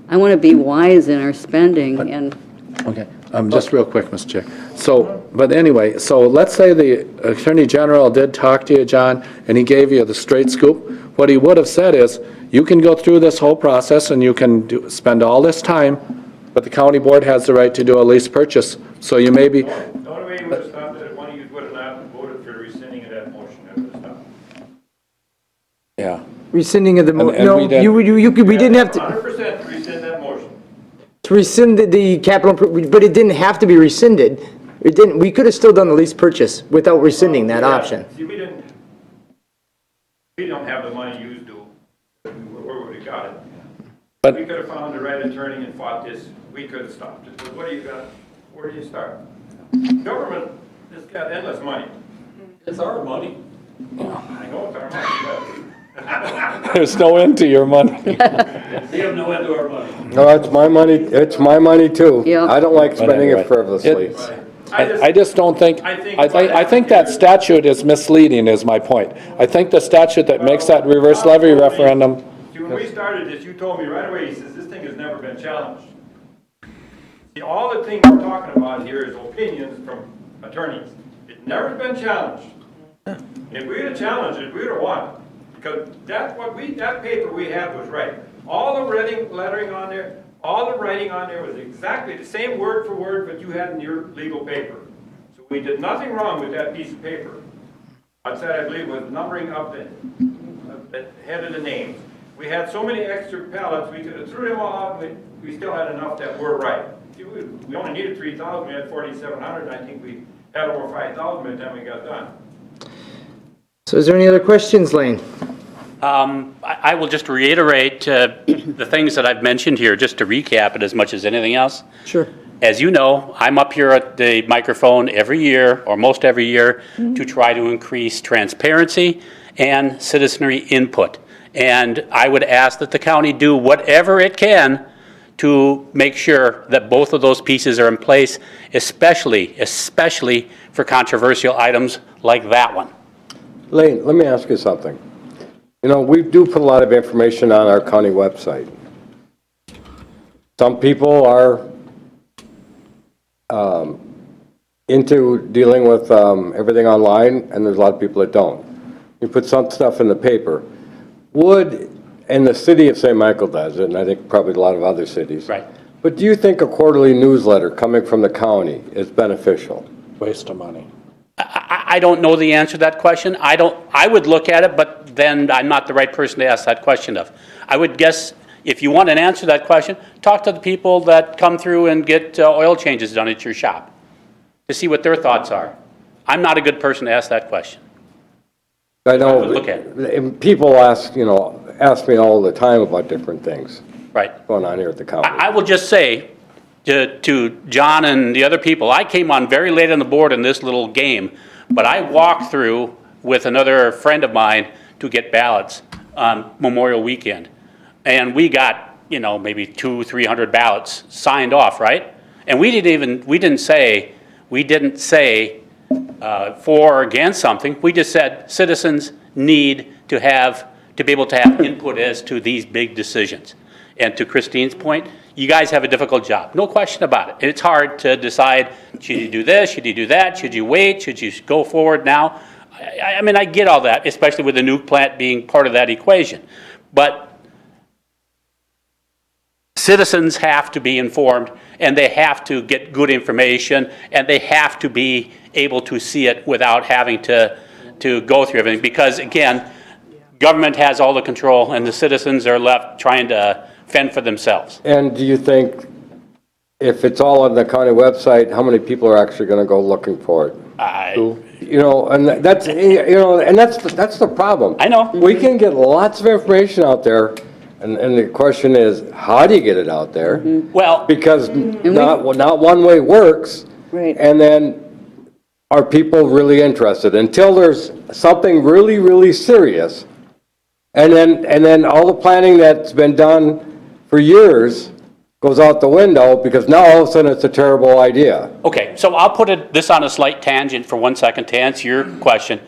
I want to be wise in our spending. And Okay, just real quick, Mr. Chair. So, but anyway, so let's say the Attorney General did talk to you, John, and he gave you the straight scoop. What he would have said is, you can go through this whole process and you can spend all this time, but the county board has the right to do a lease purchase. So you may be, The only way you would have stopped it, if one of you would have not voted for rescinding of that motion, that would have stopped. yeah. Rescinding of the, And we no, did- we didn't have to, 100% rescind that motion. to rescind the capital, but it didn't have to be rescinded. It didn't, we could have still done the lease purchase without rescinding that Yeah. option. See, we don't have the money used to, where would have got it? But- We could have found the right attorney and fought this, we could have stopped it, but what do you got, where do you start? Government has got endless money. It's our money. I know it's our money, There's no end to your money. but we have no end to our money. No, it's my money too. Yeah. I don't like spending Whatever. it frivolously. I just don't think, I think- I think that statute is misleading is my point. I think the statute that makes that reverse levy referendum, See, when we started this, you told me right away, he says, this thing has never been challenged. See, all the things we're talking about here is opinions from attorneys. It's never been challenged. If we had challenged it, we would have won. Because that's what that paper we had was right. All the lettering on there, all the writing on there was exactly the same word for word that you had in your legal paper. So we did nothing wrong with that piece of paper. Outside, I believe, was numbering up the head of the names. We had so many extra pallets, we could have threw them all out, and we still had enough that were right. See, we only needed 3,000, we had 4,700, and I think we had over 5,000 by the time we got done. So is there any other questions, Lane? I will just reiterate the things that I've mentioned here, just to recap it as much as anything else. Sure. As you know, I'm up here at the microphone every year, or most every year, to try to increase transparency and citizenry input. And I would ask that the county do whatever it can to make sure that both of those pieces are in place, especially for controversial items like that one. Lane, let me ask you something. You know, we do put a lot of information on our county website. Some people are into dealing with everything online, and there's a lot of people that don't. You put some stuff in the paper. And the city of St. Michael does it, and I think probably a lot of other cities. Right. But do you think a quarterly newsletter coming from the county is beneficial? waste of money. I don't know the answer to that question. I would look at it, but then I'm not the right person to ask that question of. I would guess if you want an answer to that question, talk to the people that come through and get oil changes done at your shop to see what their thoughts are. I'm not a good person to ask that question. I know, would look at and people ask me all the time about different things Right. going on here at the county. I will just say to John and the other people, I came on very late on the board in this little game, but I walked through with another friend of mine to get ballots on Memorial Weekend. And we got, maybe 200-300 ballots signed off, right? And we didn't say for or against something. We just said citizens need to be able to have input as to these big decisions. And to Christine's point, you guys have a difficult job, no question about it. It's hard to decide, should you do this, should you do that, should you wait, should you go forward now? I get all that, especially with the nuke plant being part of that equation. But citizens have to be informed, and they have to get good information, and they have to be able to see it without having to go through everything. Because again, government has all the control, and the citizens are left trying to fend for themselves. And do you think if it's all on the county website, how many people are actually going to go looking for it? And that's the problem. I know. We can get lots of information out there, and the question is, how do you get it out there? Well, Because not one way works. Right. And then, are people really interested? Until there's something really, really serious, and then all the planning that's been done for years goes out the window, because now all of a sudden it's a terrible idea. okay, so I'll put this on a slight tangent for 1 second to answer your question.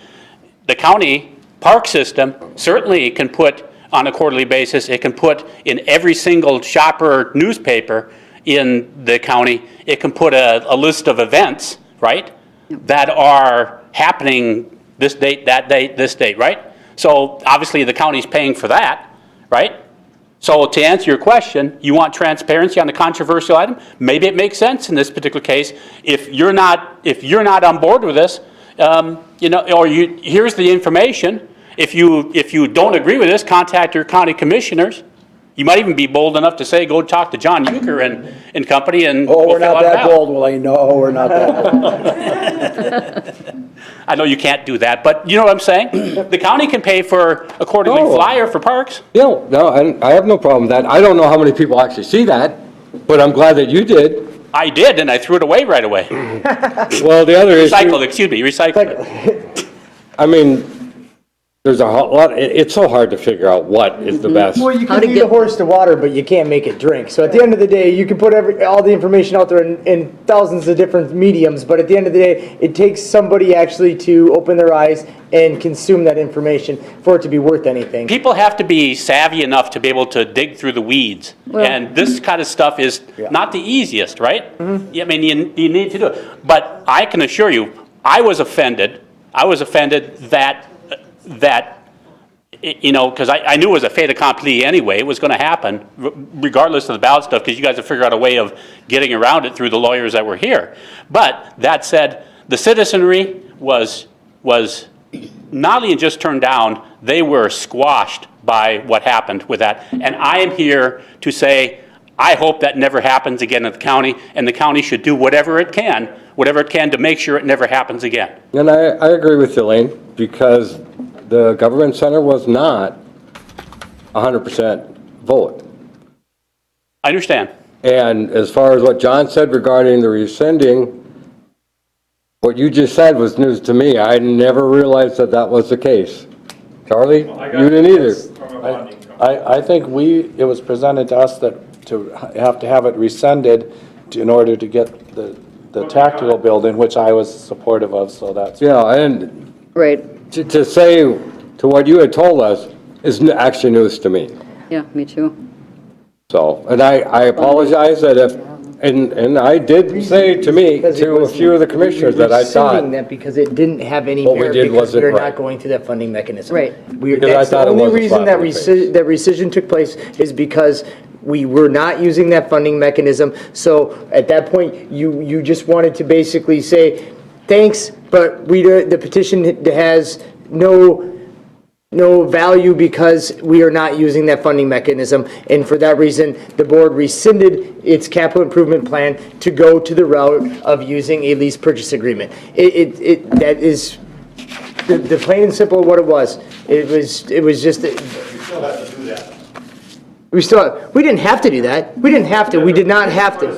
The county park system certainly can put on a quarterly basis, it can put in every single shopper newspaper in the county, it can put a list of events, right, that are happening this date, that date, this date, right? So obviously the county's paying for that, right? So to answer your question, you want transparency on the controversial item? Maybe it makes sense in this particular case. If you're not on board with this, here's the information. If you don't agree with this, contact your county commissioners, You might even be bold enough to say, go talk to John Euchre and company and. Oh, go we're fill not out a that ballot. bold, Wayne. No, we're not that bold. I know you can't do that, but you know what I'm saying? The county can pay for a quarterly No. flyer for parks. Yeah, no, I have no problem with that. I don't know how many people actually see that, but I'm glad that you did. I did, and I threw it away right away. Well, the other issue, Recycled, excuse me, recycled. I mean, there's a lot, it's so hard to figure out what is the best. Well, you How can to lead get- a horse to water, but you can't make it drink. So at the end of the day, you can put all the information out there in thousands of different mediums, but at the end of the day, it takes somebody actually to open their eyes and consume that information for it to be worth anything. People have to be savvy enough to be able to dig through the weeds. And this kind of stuff is not the easiest, right? I mean, you need to do it. But I can assure you, I was offended that, you know, because I knew it was a fait accompli anyway, it was going to happen, regardless of the ballot stuff, because you guys have figured out a way of getting around it through the lawyers that were here. But that said, the citizenry was not only just turned down, they were squashed by what happened with that. And I am here to say, I hope that never happens again in the county, and the county should do whatever it can to make sure it never happens again. And I agree with you, Lane, because the government center was not 100% vote. I understand. And as far as what John said regarding the rescinding, what you just said was news to me. I never realized that that was the case. Charlie, you didn't either. I think it was presented to us that to have it rescinded in order to get the tactical building, which I was supportive of, so that's. Yeah, and Right, to say to what you had told us is actually news to me. yeah, me too. So, and I apologize that if, and I did say to a few of the commissioners that I thought, Rescinding that because it didn't have any What we merit did because wasn't we're right. not going to that funding mechanism. Right. Because I That's the thought it only was a reason slap that in the face. that rescission took place is because we were not using that funding mechanism. So at that point, you just wanted to basically say, thanks, but the petition has no value because we are not using that funding mechanism. And for that reason, the board rescinded its capital improvement plan to go to the route of using a lease purchase agreement. That is the plain and simple of what it was. It was just. We still have to do that. We didn't have to do that. We didn't have to. We did not have to.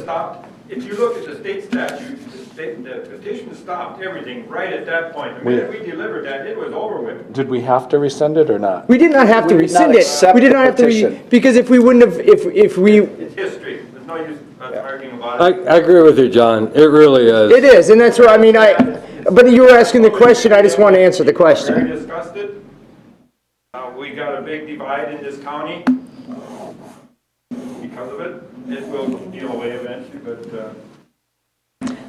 If you look at the state statute, the petition stopped everything right at that point. The minute we delivered that, it was over with. Did we have to rescind it or not? We did not have to We did not rescind it. accept We did the not have to, petition. because if we wouldn't have, if we, It's history. There's no use arguing about it. I agree with you, John. It really is. it is, and that's where, I mean, but you were asking the question, I just want to answer the We question. already discussed it. We got a big divide in this county because of it. It will heal away eventually,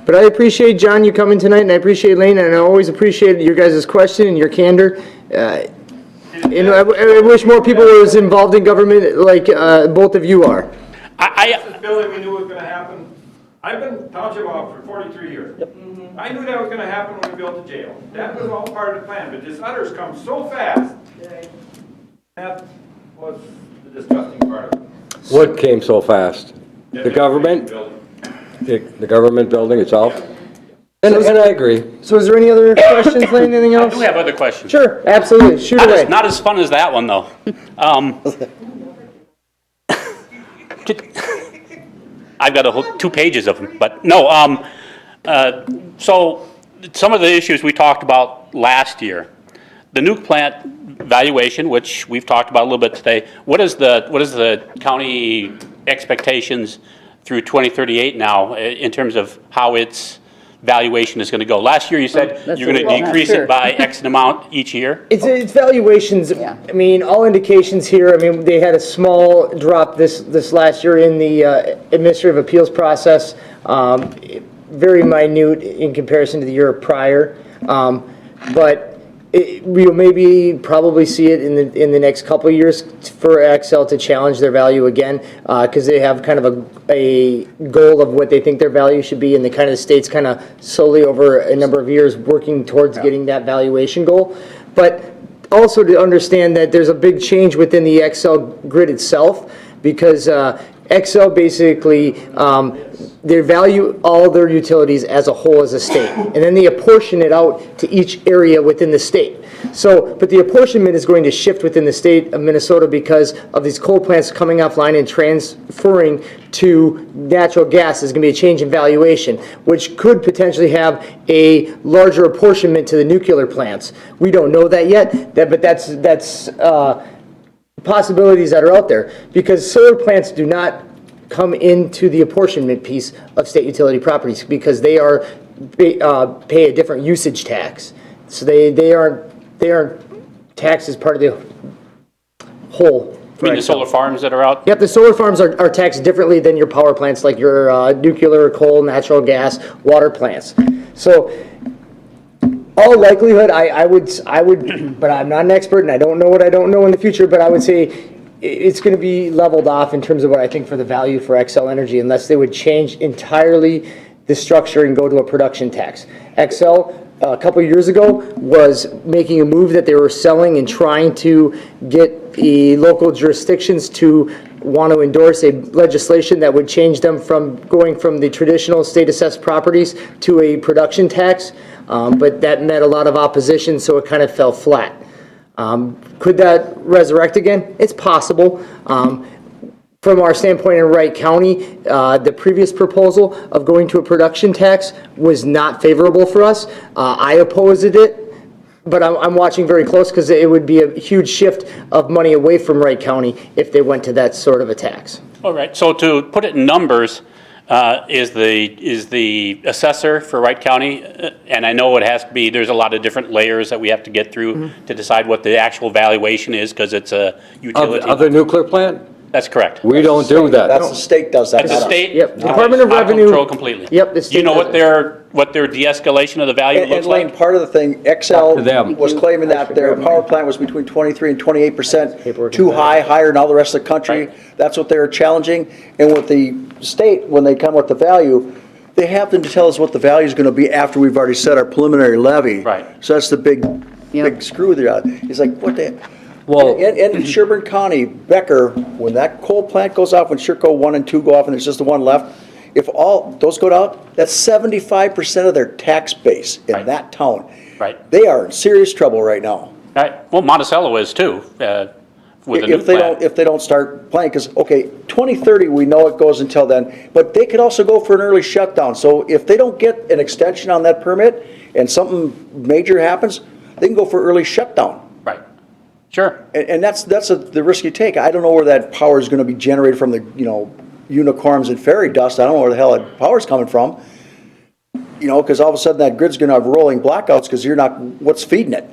But I appreciate, John, you coming tonight, and I appreciate Lane, and I always appreciate your guys' question and your candor. And I wish more people was involved in government like both of you are. this building we knew was gonna happen. I've been township officer for 43 years. I knew that was gonna happen when we built the jail. That was all part of the plan, but this other's come so fast. That was the disgusting part of it. What came so fast? The government? The government building itself? And I agree. So is there any other questions, Lane, anything I else? do have other questions. Sure, absolutely, shoot away. Not as fun as that one, though. I've got 2 pages of them, but no. So some of the issues we talked about last year, the nuke plant valuation, which we've talked about a little bit today. What is the county expectations through 2038 now in terms of how its valuation is going to go? Last year you said That's you're going well, to not decrease sure. it by X amount each year. It's valuations, Yeah. I mean, all indications here, I mean, they had a small drop this last year in the administrative appeals process, very minute in comparison to the year prior, but we'll maybe probably see it in the next couple of years for Excel to challenge their value again, because they have kind of a goal of what they think their value should be, and the kind of state's kind of slowly over a number of years working towards getting that valuation goal. But also to understand that there's a big change within the Excel grid itself, because Excel basically, they value all their utilities as a whole as a state, and then they apportion it out to each area within the state. So, but the apportionment is going to shift within the state of Minnesota because of these coal plants coming offline and transferring to natural gas. There's going to be a change in valuation, which could potentially have a larger apportionment to the nuclear plants. We don't know that yet, but that's possibilities that are out there, because solar plants do not come into the apportionment piece of state utility properties because they are pay a different usage tax. So they aren't taxed as part of the whole. I mean, the solar farms that are out? Yep, the solar farms are taxed differently than your power plants, like your nuclear, coal, natural gas, water plants. So, all likelihood, I would, but I'm not an expert and I don't know what I don't know in the future, but I would say it's going to be leveled off in terms of what I think for the value for Xcel Energy, unless they would change entirely the structure and go to a production tax. Xcel, a couple of years ago, was making a move that they were selling and trying to get the local jurisdictions to want to endorse a legislation that would change them from going from the traditional state assessed properties to a production tax, but that met a lot of opposition, so it kind of fell flat. Could that resurrect again? It's possible. From our standpoint in Wright County, the previous proposal of going to a production tax was not favorable for us. I opposed it, but I'm watching very close because it would be a huge shift of money away from Wright County if they went to that sort of a tax. All right, so to put it in numbers, is the assessor for Wright County, and I know it has to be, there's a lot of different layers that we have to get through to decide what the actual valuation is, because it's a utility. Of the nuclear plant? That's correct. We don't do that. That's the state does that. That's the state? Yep, Department of Out of Revenue. control completely. Yep, the Do you know what their de-escalation of the value And looks Lane, like? part of the thing, Up to them. Xcel was claiming that their power plant was between 23 and 28% Paperwork too and high, higher than all the rest of the country. Right. That's what they were challenging. And with the state, when they come with the value, they have to tell us what the value is going to be after we've already set our preliminary levy. Right. So that's the big Yep. screw there. He's like, what the? Well- In Sherburne County, Becker, when that coal plant goes off, when Sherco 1 and 2 go off and there's just the one left, if all those go out, that's 75% of their tax base in Right. that town. Right. They are in serious trouble right now. Right, well, Monticello is too, with the new plant. If they don't start playing, because, okay, 2030, we know it goes until then, but they could also go for an early shutdown. So if they don't get an extension on that permit and something major happens, they can go for early shutdown. Right, sure. And that's the risk you take. I don't know where that power is going to be generated from, the unicorns and fairy dust. I don't know where the hell that power's coming from. Because all of a sudden that grid's going to have rolling blackouts because what's feeding it?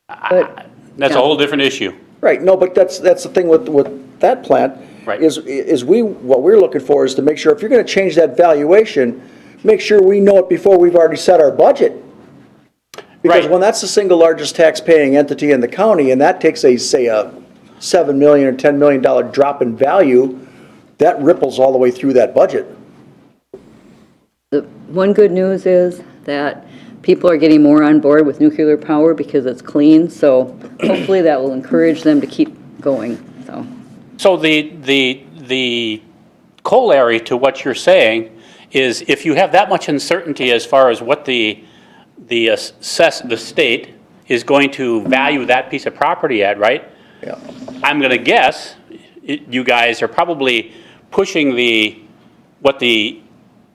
But, That's a whole different issue. Right, no, but that's the thing with that plant. Right. What we're looking for is to make sure, if you're going to change that valuation, make sure we know it before we've already set our budget. Because Right. when that's the single largest tax-paying entity in the county, and that takes a $7 million or $10 million drop in value, that ripples all the way through that budget. the one good news is that people are getting more on board with nuclear power because it's clean, so hopefully that will encourage them to keep going, so. So the corollary to what you're saying is if you have that much uncertainty as far as what the state is going to value that piece of property at, right? Yeah. I'm going to guess you guys are probably pushing what the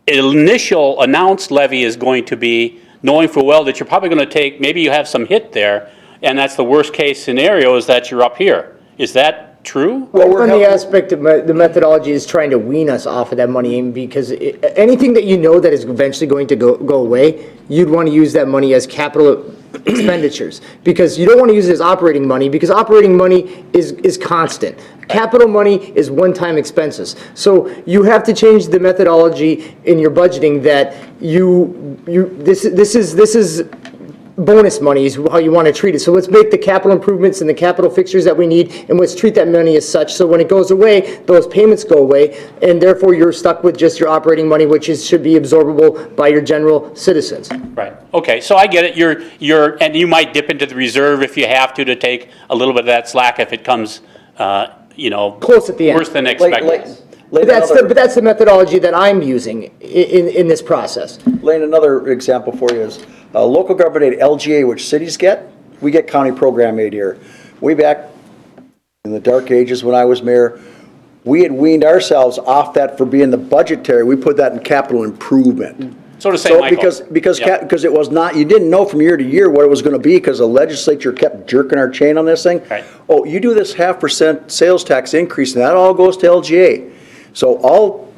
initial announced levy is going to be, knowing full well that you're probably going to take, maybe you have some hit there, and that's the worst case scenario is that you're up here. Is that true? Well, on the aspect of the methodology is trying to wean us off of that money, because anything that you know that is eventually going to go away, you'd want to use that money as capital expenditures, because you don't want to use it as operating money, because operating money is constant. Capital money is one-time expenses. So you have to change the methodology in your budgeting that this is bonus money is how you want to treat it. So let's make the capital improvements and the capital fixtures that we need, and let's treat that money as such. So when it goes away, those payments go away, and therefore you're stuck with just your operating money, which should be absorbable by your general citizens. Right, okay, so I get it, and you might dip into the reserve if you have to take a little bit of that slack if it comes, Close at the end. worse than expected. But that's the methodology that I'm using in this process. Lane, another example for you is local government aid, LGA, which cities get, we get county program aid here. Way back in the dark ages when I was mayor, we had weaned ourselves off that for being the budgetary. We put that in capital improvement. So to say, Michael. Because Yep. it was not, you didn't know from year to year what it was gonna be because the legislature kept jerking our chain on this thing. Right. Oh, you do this 0.5% sales tax increase and that all goes to LGA. So all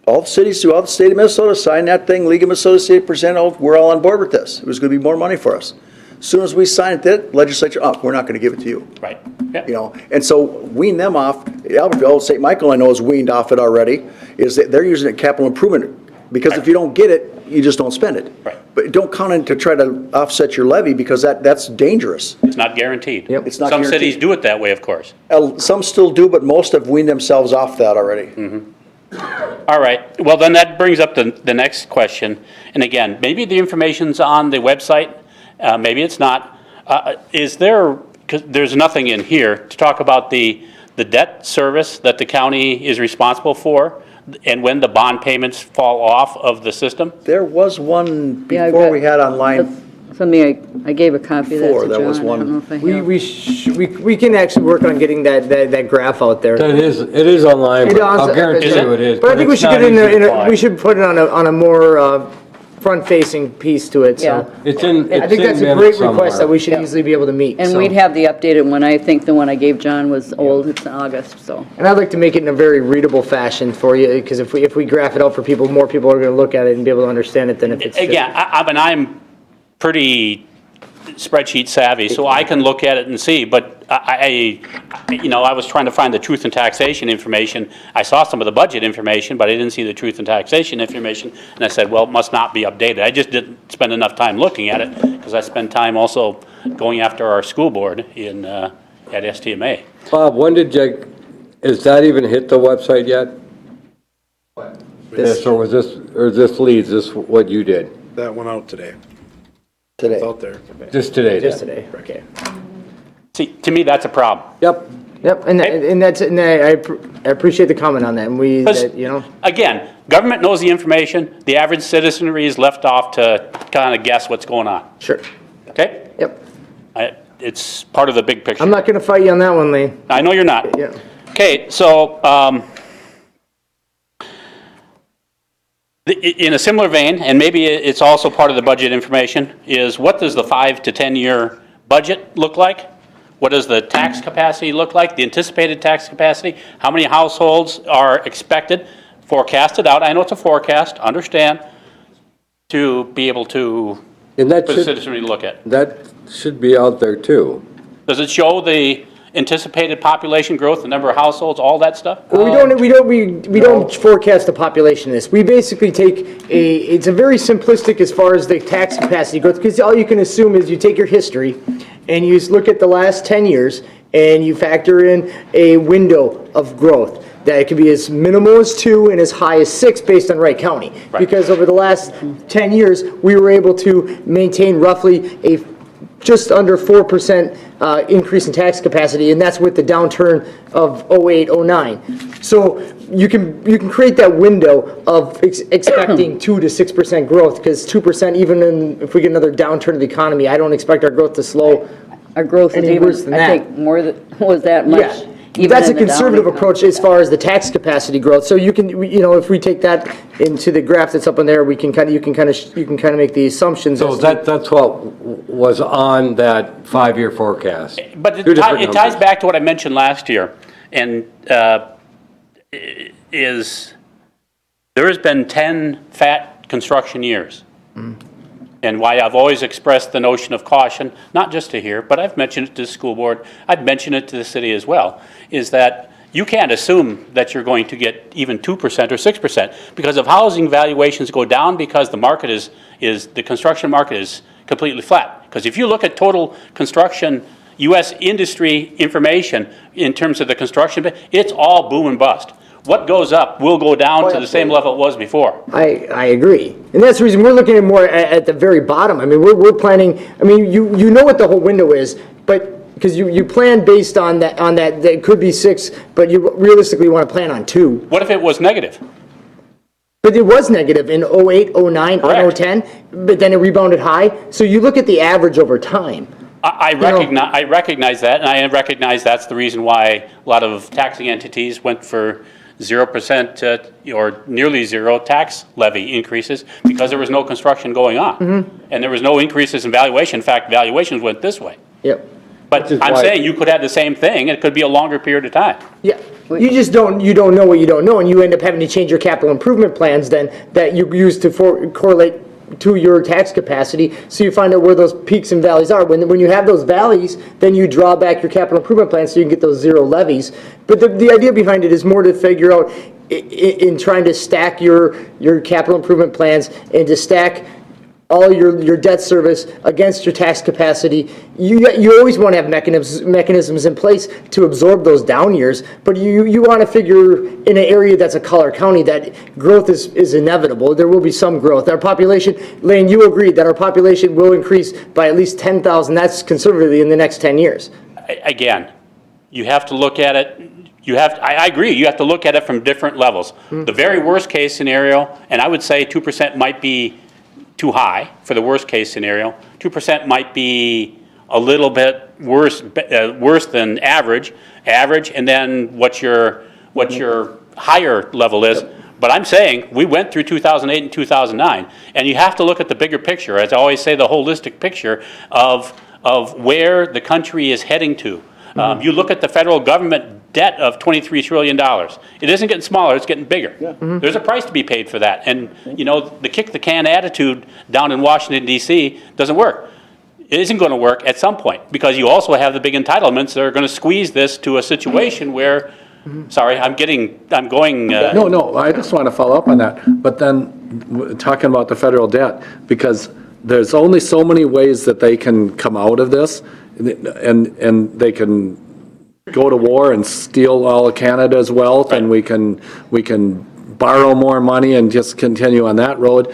the cities throughout the state of Minnesota signed that thing, League of Minnesota State Representatives, we're all on board with this. It was gonna be more money for us. As soon as we signed it, legislature, we're not gonna give it to you. Right. Yep. You know, and so wean them off. Albertville, St. Michael, I know is weaned off it already, is that they're using it capital improvement. Because if you don't get it, you just don't spend it. Right. But don't count it to try to offset your levy because that's dangerous. It's not guaranteed. Yep. It's not Some guaranteed. cities do it that way, of course. Some still do, but most have weaned themselves off that already. All right, well, then that brings up the next question. And again, maybe the information's on the website, maybe it's not. Is there, because there's nothing in here to talk about the debt service that the county is responsible for and when the bond payments fall off of the system? There was one Yeah, I've before got- we had online. Something, I gave a copy of that Before, to that John. was I one. don't know if I have. We can actually work on getting that graph out there. It is online, but I'll guarantee Is you it is. But I think we it's should not get easy to we find. should put it on a more front-facing piece to it, Yeah. so. It's in I think that's a minutes great somewhere. request that we should easily be able to meet. And so. we'd have the updated one. I think the one I gave John was old. It's in August, so. And I'd like to make it in a very readable fashion for you, because if we graph it out for people, more people are gonna look at it and be able to understand it than if it's just. Again, I mean, I'm pretty spreadsheet savvy, so I can look at it and see, but I was trying to find the truth in taxation information. I saw some of the budget information, but I didn't see the truth in taxation information, and I said, well, it must not be updated. I just didn't spend enough time looking at it, because I spend time also going after our school board at STMA. Bob, is that even hit the website yet? This, or is this leads, this what you did? That went out today. Today. Out there. Just today? Just then? today, okay. See, to me, that's a problem. Yep. Yep, and I appreciate the comment on that, and Because, that. again, government knows the information, the average citizenry is left off to kind of guess what's going on, Sure, okay? yep. It's part of the big picture. I'm not gonna fight you on that one, Lane. I know you're not. Yeah. Okay, so, in a similar vein, and maybe it's also part of the budget information, is what does the 5 to 10 year budget look like? What does the tax capacity look like, the anticipated tax capacity? How many households are expected, forecasted out? I know it's a forecast, understand, to be able to, And for the citizenry to look at. that should be out there too. Does it show the anticipated population growth, the number of households, all that stuff? Well, we don't forecast the population of this. We basically it's a very simplistic as far as the tax capacity goes, because all you can assume is you take your history and you just look at the last 10 years and you factor in a window of growth. That it could be as minimal as 2 and as high as 6 based on Wright County. Right. Because over the last 10 years, we were able to maintain roughly a just under 4% increase in tax capacity, and that's with the downturn of 08, 09. So you can create that window of expecting 2 to 6% growth, because 2%, even if we get another downturn of the economy, I don't expect our growth to slow. Our growth is Any even, worse than I that. think, more than, was that much. Yeah, even that's a in the down conservative economy. approach as far as the tax capacity growth. So you can, if we take that into the graph that's up on there, you can kind of make the assumptions. So as to- that's what was on that 5-year forecast. But Two different it ties numbers. back to what I mentioned last year, and is there has been 10 fat construction years. And why I've always expressed the notion of caution, not just to here, but I've mentioned it to the school board, I've mentioned it to the city as well, is that you can't assume that you're going to get even 2% or 6%, because if housing valuations go down because the market the construction market is completely flat. Because if you look at total construction, U.S. industry information in terms of the construction, it's all boom and bust. What goes up will go down to the same level it was before. I agree. And that's the reason we're looking at more at the very bottom. I mean, we're planning, I mean, you know what the whole window is, but Because you plan based on that it could be 6, but you realistically want to plan on 2. What if it was negative? But it was negative in '08, '09, Correct. and '10, but then it rebounded high. So you look at the average over time. I recognize that, and I recognize that's the reason why a lot of taxing entities went for 0% or nearly zero tax levy increases, because there was no construction going on. And there was no increases in valuation. In fact, valuations went this way. Yep. But I'm saying you could have the same thing, and it could be a longer period of time. Yeah. You just don't know what you don't know, and you end up having to change your capital improvement plans then that you use to correlate to your tax capacity, so you find out where those peaks and valleys are. When you have those valleys, then you draw back your capital improvement plan so you can get those zero levies. But the idea behind it is more to figure out in trying to stack your capital improvement plans and to stack all your debt service against your tax capacity. You always want to have mechanisms in place to absorb those down years, but you want to figure in an area that's a collar county that growth is inevitable. There will be some growth. Our population, Lane, you agreed that our population will increase by at least 10,000, that's conservatively, in the next 10 years. Again, you have to look at it, I agree, you have to look at it from different levels. The very worst case scenario, and I would say 2% might be too high for the worst case scenario. 2% might be a little bit worse than average, and then what your higher level is. But I'm saying we went through 2008 and 2009, and you have to look at the bigger picture, as I always say, the holistic picture of where the country is heading to. You look at the federal government debt of $23 trillion. It isn't getting smaller, it's getting bigger. There's a price to be paid for that. And, the kick the can attitude down in Washington, D.C. doesn't work. It isn't going to work at some point, because you also have the big entitlements that are going to squeeze this to a situation where, sorry, I'm going. No, I just want to follow up on that. But then, talking about the federal debt, because there's only so many ways that they can come out of this, and they can go to war and steal all of Canada's wealth, and we can borrow more money and just continue on that road.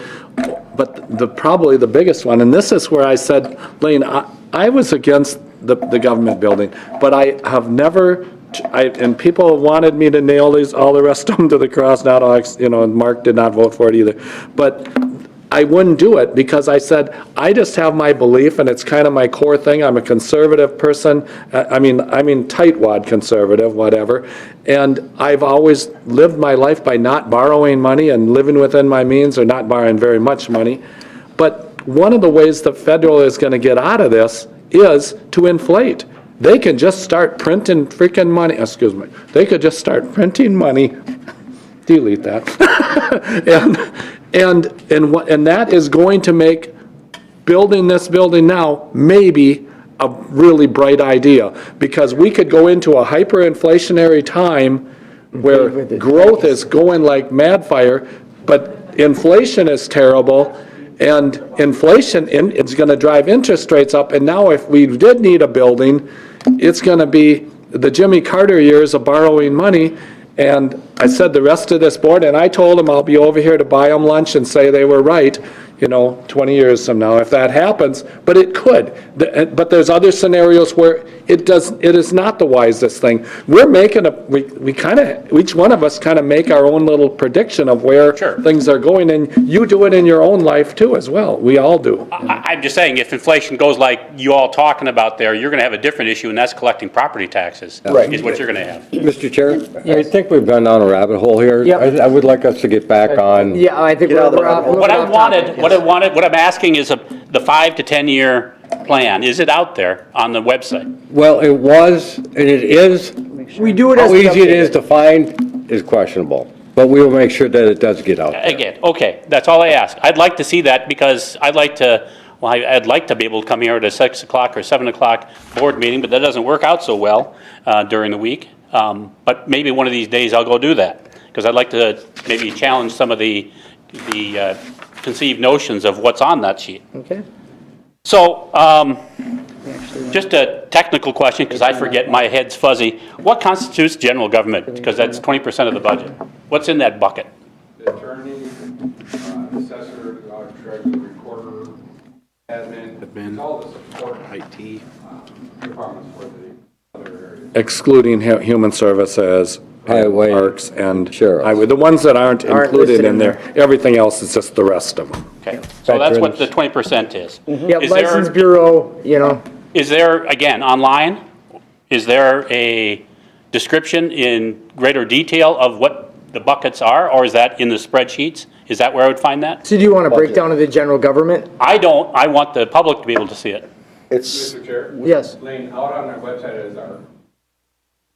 But probably the biggest one, and this is where I said, Lane, I was against the government building, but I have never, and people wanted me to nail all the rest of them to the cross, not all, and Mark did not vote for it either. But I wouldn't do it, because I said, I just have my belief, and it's kind of my core thing. I'm a conservative person. I mean tightwad conservative, whatever. And I've always lived my life by not borrowing money and living within my means, or not borrowing very much money. But one of the ways the federal is going to get out of this is to inflate. They can just start printing freaking money. Excuse me. They could just start printing money. Delete that. And that is going to make building this building now maybe a really bright idea, because we could go into a hyperinflationary time where growth is going like mad fire, but inflation is terrible, and inflation is going to drive interest rates up. And now if we did need a building, it's going to be the Jimmy Carter years of borrowing money. And I said the rest of this board, and I told them I'll be over here to buy them lunch and say they were right, 20 years from now, if that happens. But it could. But there's other scenarios where it is not the wisest thing. We're making each one of us kind of make our own little prediction of where things are going, and you do it in your own life too as well. We all do. I'm just saying, if inflation goes like you all talking about there, you're going to have a different issue, and that's collecting property taxes. Right. Is what you're going to have. Mr. Chair, I think we've gone down a rabbit hole here. Yep. I would like us to get back on. Yeah, I think we're off. What I'm asking is the 5 to 10 year plan. Is it out there on the website? Well, it was, and it is. We do it as How we easy it update is to find is questionable, but we will make sure that it does get out there. Again, okay, that's all I ask. I'd like to see that, because I'd like to be able to come here at a 6 o'clock or 7 o'clock board meeting, but that doesn't work out so well during the week. But maybe one of these days I'll go do that, because I'd like to maybe challenge some of the conceived notions of what's on that sheet. Okay. So, just a technical question, because I forget, my head's fuzzy. What constitutes general government? Because that's 20% of the budget. What's in that bucket? The attorney, assessor, treasurer, recorder, admin, it's all the support IT departments for the other areas. Excluding human services, Highway, parks, and sheriff. highway. The ones that aren't included listed in in there, everything else is just the rest of them. Okay, so that's what the Veterans. 20% is. Yeah, Is License there, Bureau, you know, is there, again, online, is there a description in greater detail of what the buckets are, or is that in the spreadsheets? Is that where I would find that? so do you want a breakdown of the general government? I don't, I want the public to be able to see it. It's, Mr. Chair? Yes. Lane, out on our website is our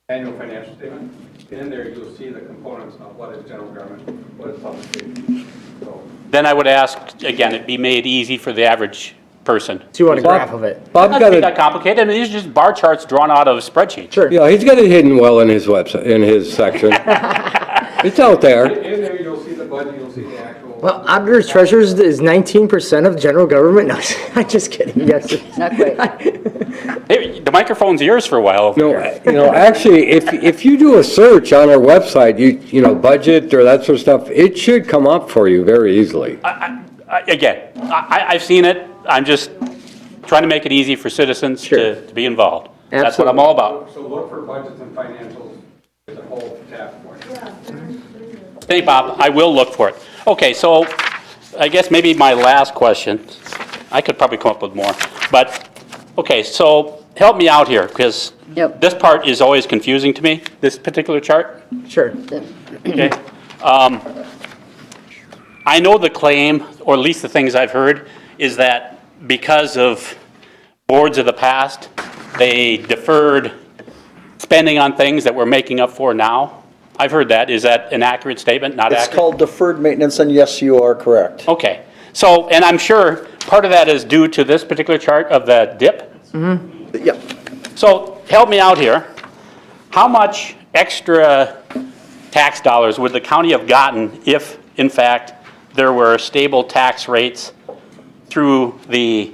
annual financial statement. In there, you'll see the components of what is general government, what is public safety. So, Then I would ask, again, it be made easy for the average person. Do you want a graph of it? Bob's Not got to be that it, complicated, I mean, these are just bar charts drawn out of spreadsheets. Sure. yeah, he's got it hidden well in his website, in his section. It's out there. in there, you'll see the budget, you'll see the actual. Well, auditors treasurers is 19% of general government? No, I'm just kidding, yes. Not quite. Hey, the microphone's yours for a while over No, here. you know, actually, if you do a search on our website, you know, budget or that sort of stuff, it should come up for you very easily. Again, I've seen it, I'm just trying to make it easy for citizens Sure. to be involved. That's what I'm all about. So look for budgets and financials as a whole tab for you. Thank you, Bob, I will look for it. Okay, so I guess maybe my last question, I could probably come up with more, but, okay, so help me out here, because Yep. this part is always confusing to me, this particular chart. Sure. Okay. I know the claim, or at least the things I've heard, is that because of boards of the past, they deferred spending on things that we're making up for now. I've heard that. Is that an accurate statement, not it's accurate? called deferred maintenance, and yes, you are correct. Okay. So, and I'm sure part of that is due to this particular chart of the dip. Yeah, So help me out here. How much extra tax dollars would the county have gotten if, in fact, there were stable tax rates through the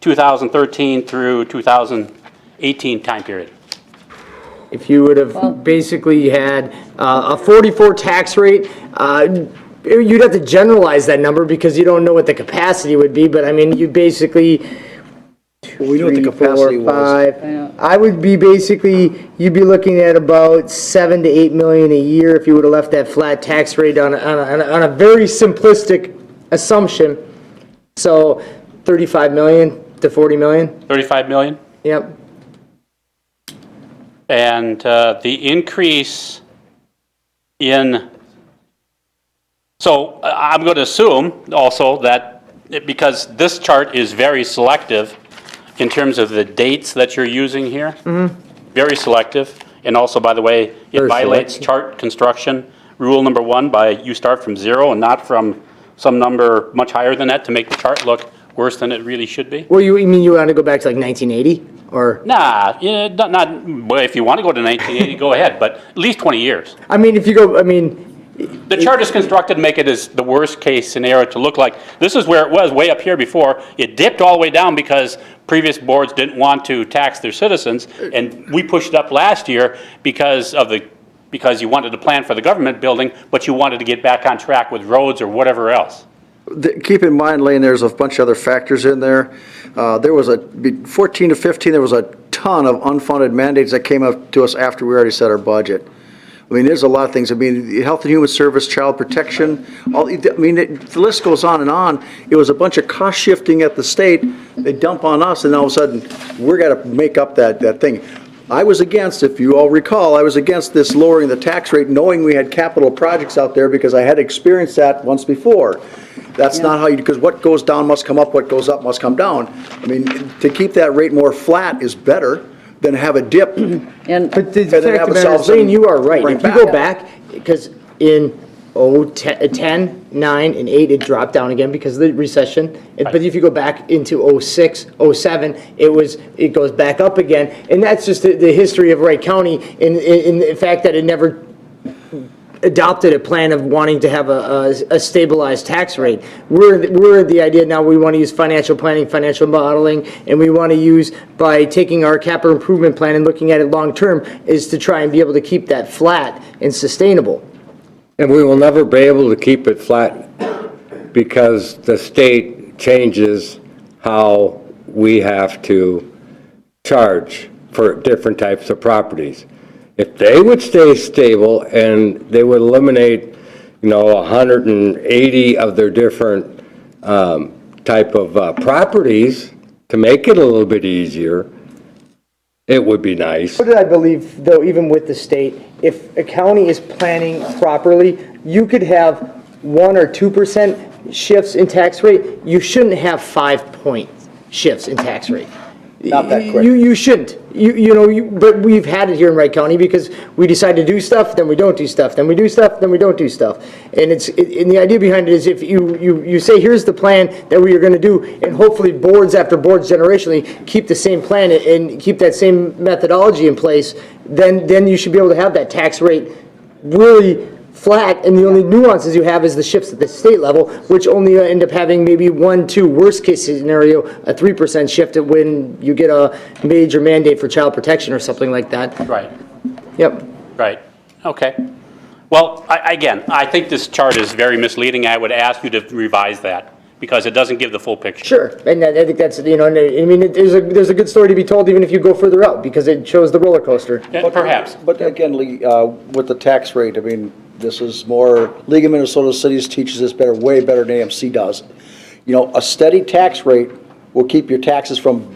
2013 through 2018 time period? If you would have basically had a 44 tax rate, you'd have to generalize that number because you don't know what the capacity would be, but I mean, you basically, well, we knew what the 3, 4, capacity was. 5. I would be basically, you'd be looking at about 7 to 8 million a year if you would have left that flat tax rate on a very simplistic assumption. So 35 million to 40 million, 35 million? yep. And the increase in, so I'm going to assume also that because this chart is very selective in terms of the dates that you're using here. Very selective. And also, by the way, it Very violates selective. chart construction rule number 1 by you start from 0 and not from some number much higher than that to make the chart look worse than it really should be. Well, you mean you want to go back to like 1980 or? Nah, yeah, not, well, if you want to go to 1980, go ahead, but at least 20 years. I mean, if you go, I mean, The chart is constructed to make it as the worst case scenario to look like, this is where it was way up here before. It dipped all the way down because previous boards didn't want to tax their citizens. And we pushed it up last year because you wanted to plan for the government building, but you wanted to get back on track with roads or whatever else. Keep in mind, Lane, there's a bunch of other factors in there. There was 14 to 15, there was a ton of unfunded mandates that came up to us after we already set our budget. I mean, there's a lot of things. I mean, Health and Human Service, Child Protection, the list goes on and on. It was a bunch of cost shifting at the state. They dump on us, and all of a sudden, we're got to make up that thing. I was against, if you all recall, I was against this lowering the tax rate, knowing we had capital projects out there because I had experienced that once before. That's not how you, because what goes down must come up, what goes up must come down. I mean, to keep that rate more flat is better than have a dip. And but the And then fact have of the us matter all is, Lane, you are right. bring If you back. go back, because in 10, 9, and 8, it dropped down again because of the recession. But if you go back into 06, 07, it goes back up again. And that's just the history of Wright County in the fact that it never adopted a plan of wanting to have a stabilized tax rate. We're the idea now we want to use financial planning, financial modeling, and we want to use, by taking our capital improvement plan and looking at it long-term, is to try and be able to keep that flat and sustainable. And we will never be able to keep it flat because the state changes how we have to charge for different types of properties. If they would stay stable and they would eliminate, 180 of their different type of properties to make it a little bit easier, it would be nice. What did I believe, though, even with the state, if a county is planning properly, you could have 1 or 2% shifts in tax rate. You shouldn't have 5-point shifts in tax rate. Not that quick. You shouldn't. But we've had it here in Wright County because we decide to do stuff, then we don't do stuff, then we do stuff, then we don't do stuff. And and the idea behind it is if you say, here's the plan that we are going to do, and hopefully boards after boards generationally keep the same plan and keep that same methodology in place, then you should be able to have that tax rate really flat, and the only nuances you have is the shifts at the state level, which only end up having maybe 1, 2, worst case scenario, a 3% shift when you get a major mandate for child protection or something like that. Right, Yep. right, okay. Well, again, I think this chart is very misleading. I would ask you to revise that, because it doesn't give the full picture. Sure, and I think that's, there's a good story to be told even if you go further out, because it shows the roller coaster. Yeah, perhaps. But again, Lee, with the tax rate, this is more, League of Minnesota Cities teaches this better, way better than AMC does. A steady tax rate will keep your taxes from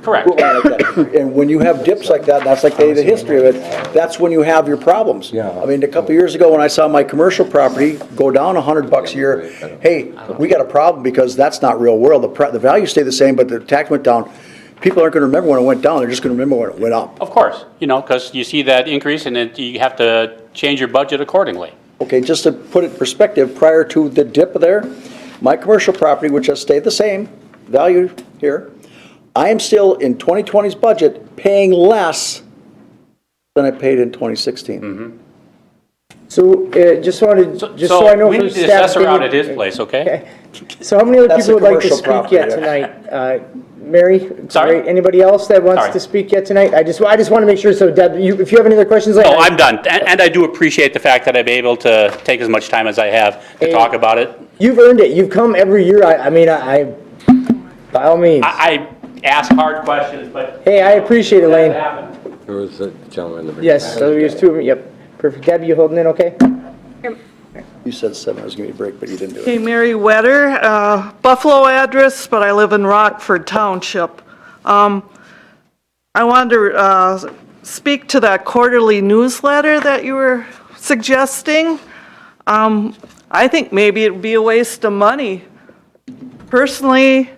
Correct. like that. And when you have dips like that, that's like the history of it, that's when you have your problems. Yeah. A couple years ago, when I saw my commercial property go down $100 a year, hey, we got a problem because that's not real world. The value stayed the same, but the tax went down. People aren't going to remember when it went down, they're just going to remember when it went up. Of course, because you see that increase and you have to change your budget accordingly. Okay, just to put it in perspective, prior to the dip there, my commercial property, which has stayed the same value here, I am still in 2020's budget paying less than I paid in 2016. So, just wanted, just so I know we for need the staff. assessor out at his place, okay? So how many other That's people a would like to commercial speak property yet there. tonight? Mary? Sorry? Anybody else that wants Sorry. to speak yet tonight? I just want to make sure, so Deb, if you have any other questions. No, I'm done. And I do appreciate the fact that I'm able to take as much time as I have to Hey. talk about it. You've earned it. You've come every year. I by all means. I ask hard questions, but Hey, I appreciate it, that Lane. happened. There was a gentleman in the back. Yes, so there's 2 of them, yep. Perfect. Deb, you holding it okay? You said 7, I was giving you a break, but you didn't do it. Hey, Mary Wetter, Buffalo address, but I live in Rockford Township. I wanted to speak to that quarterly newsletter that you were suggesting. I think maybe it'd be a waste of money. Personally,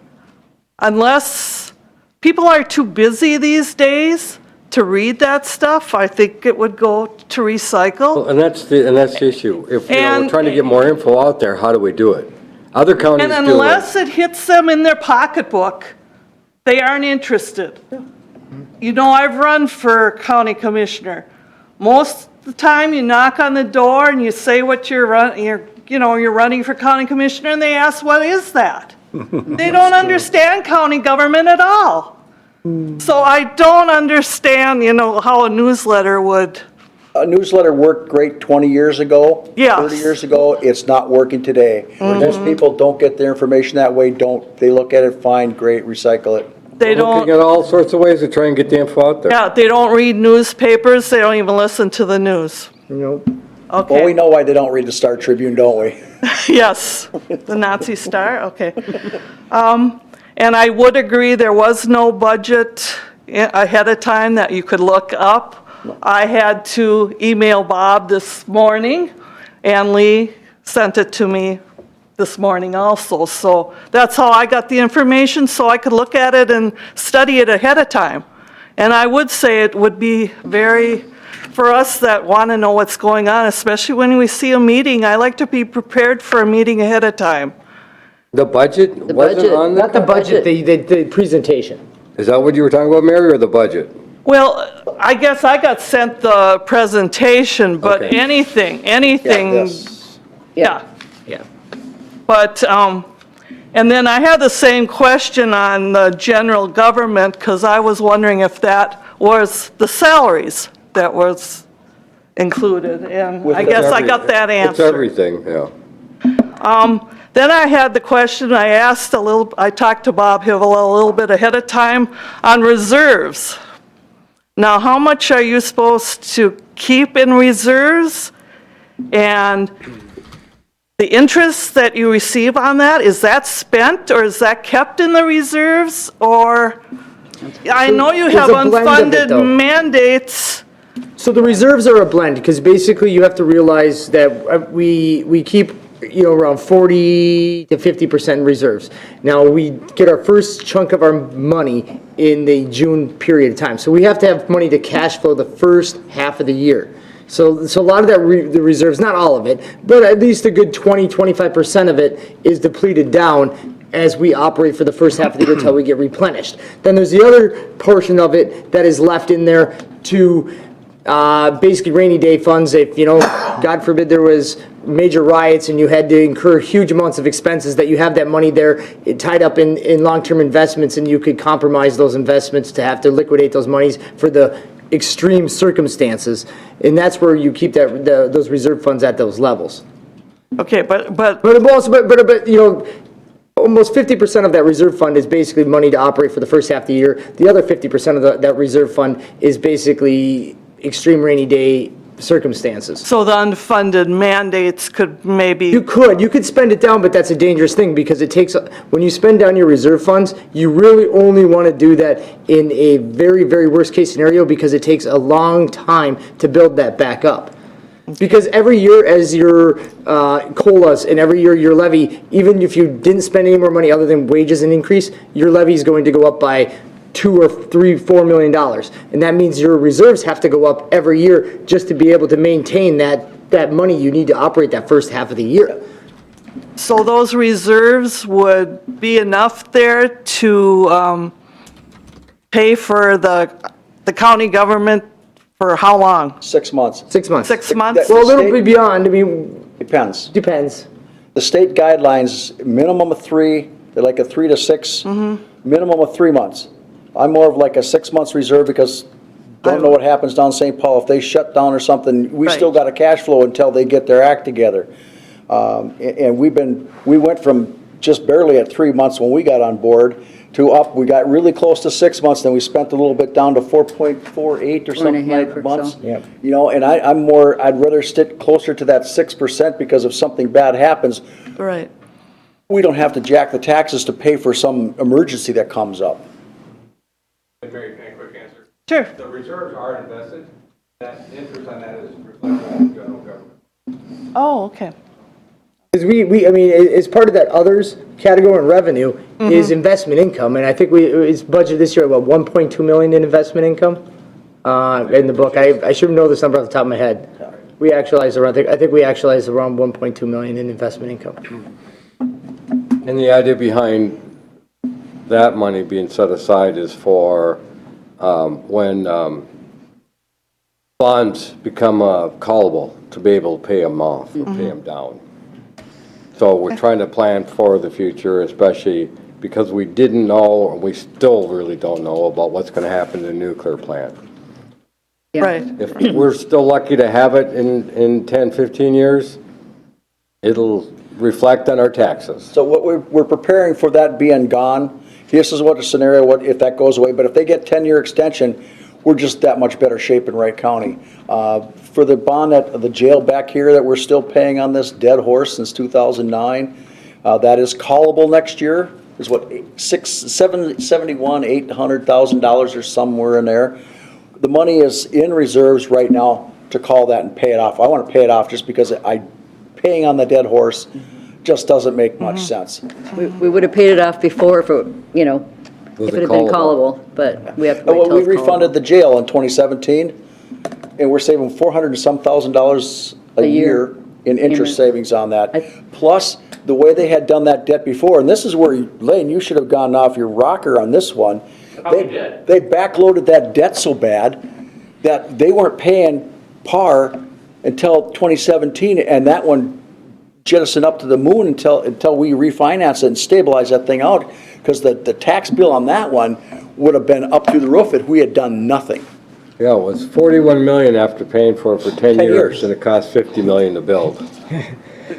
unless people are too busy these days to read that stuff, I think it would go to recycle. Well, and that's the issue. If, we're And- trying to get more info out there, how do we do it? Other counties And do it. unless it hits them in their pocketbook, they aren't interested. I've run for county commissioner. Most of the time, you knock on the door and you say what you're running for county commissioner, and they ask, what is that? They don't understand county government at all. So I don't understand, how a newsletter would. A newsletter worked great 20 years ago. Yes. 30 years ago, it's not working today. Most people don't get their information that way, they look at it, fine, great, recycle it. They Looking don't, at all sorts of ways to try and get the info out there. yeah, they don't read newspapers, they don't even listen to the news. Nope. Okay. Well, we know why they don't read the Star Tribune, don't we? Yes, the Nazi star, okay. And I would agree, there was no budget ahead of time that you could look up. I had to email Bob this morning, and Lee sent it to me this morning also. So that's how I got the information, so I could look at it and study it ahead of time. And I would say it would be for us that want to know what's going on, especially when we see a meeting, I like to be prepared for a meeting ahead of time. The budget wasn't budget, on Not the the, budget, the presentation. is that what you were talking about, Mary, or the budget? Well, I guess I got sent the presentation, but Okay. anything, Yes. yeah. Yeah. But, and then I had the same question on the general government, because I was wondering if that was the salaries that was included, and I guess I got that It's answer. everything, yeah. Then I had the question, I talked to Bob Hivell a little bit ahead of time on reserves. Now, how much are you supposed to keep in reserves? And the interest that you receive on that, is that spent or is that kept in the reserves? Or, I know you There's have a blend of it, unfunded though. mandates. So the reserves are a blend, because basically you have to realize that we keep, around 40 to 50% in reserves. Now, we get our first chunk of our money in the June period of time. So we have to have money to cash flow the first half of the year. So a lot of that, the reserves, not all of it, but at least a good 20, 25% of it is depleted down as we operate for the first half of the year until we get replenished. Then there's the other portion of it that is left in there to basically rainy day funds. If, God forbid there was major riots and you had to incur huge amounts of expenses, that you have that money there tied up in long-term investments, and you could compromise those investments to have to liquidate those monies for the extreme circumstances. And that's where you keep those reserve funds at those levels. Okay, but But almost 50% of that reserve fund is basically money to operate for the first half of the year. The other 50% of that reserve fund is basically extreme rainy day circumstances. so the unfunded mandates could maybe. You could spend it down, but that's a dangerous thing, because it takes, when you spend down your reserve funds, you really only want to do that in a very, very worst case scenario, because it takes a long time to build that back up. Because every year, as your COLAs and every year your levy, even if you didn't spend any more money other than wages and increase, your levy is going to go up by $2 or $3, $4 million. And that means your reserves have to go up every year just to be able to maintain that money you need to operate that first half of the year. So those reserves would be enough there to pay for the county government for how long? 6 months. 6 months. 6 months? Well, a little bit beyond, Depends. depends. The state guidelines, minimum of 3, they're like a 3 to 6, minimum of 3 months. I'm more of like a 6 months reserve, because don't know what happens down St. Paul. If they shut down or something, we Right. still got a cash flow until they get their act together. And we went from just barely at 3 months when we got on board to we got really close to 6 months, then we spent a little bit down to 4.48 or something half like or months. so. Yep. And I'd rather stick closer to that 6%, because if something bad happens, Right. we don't have to jack the taxes to pay for some emergency that comes up. And Mary, can I quick answer? Sure. The reserves are invested, that interest on that is reflected in the general government. Oh, okay. Because as part of that others category in revenue is investment income, and I think it's budgeted this year, about 1.2 million in investment income in the book. I should know this number off the top of my head. I think we actualized around 1.2 million in investment income. And the idea behind that money being set aside is for when bonds become callable, to be able to pay them off or pay them down. So we're trying to plan for the future, especially because we didn't know, and we still really don't know about what's going to happen to the nuclear plant. Yeah. Right. If we're still lucky to have it in 10, 15 years, it'll reflect on our taxes. So what we're preparing for that being gone, this is what a scenario, what if that goes away, but if they get 10-year extension, we're just that much better shape in Wright County. For the bond at the jail back here that we're still paying on this dead horse since 2009, that is callable next year, is what, $800,000 or somewhere in there. The money is in reserves right now to call that and pay it off. I want to pay it off just because paying on the dead horse just doesn't make much sense. We would have paid it off before if it, if it had been callable, but we have to wait Well, till we it's refunded callable. the jail in 2017, and we're saving $400 and some thousand a year in interest savings on that. Plus, the way they had done that debt before, and this is where, Lane, you should have gone off your rocker on this one. They backloaded that debt so bad that they weren't paying par until 2017, and that one jettisoned up to the moon until we refinance it and stabilize that thing out, because the tax bill on that one would have been up through the roof if we had done nothing. Yeah, it was 41 million after paying for it for 10 10 years, years. and it cost 50 million to build.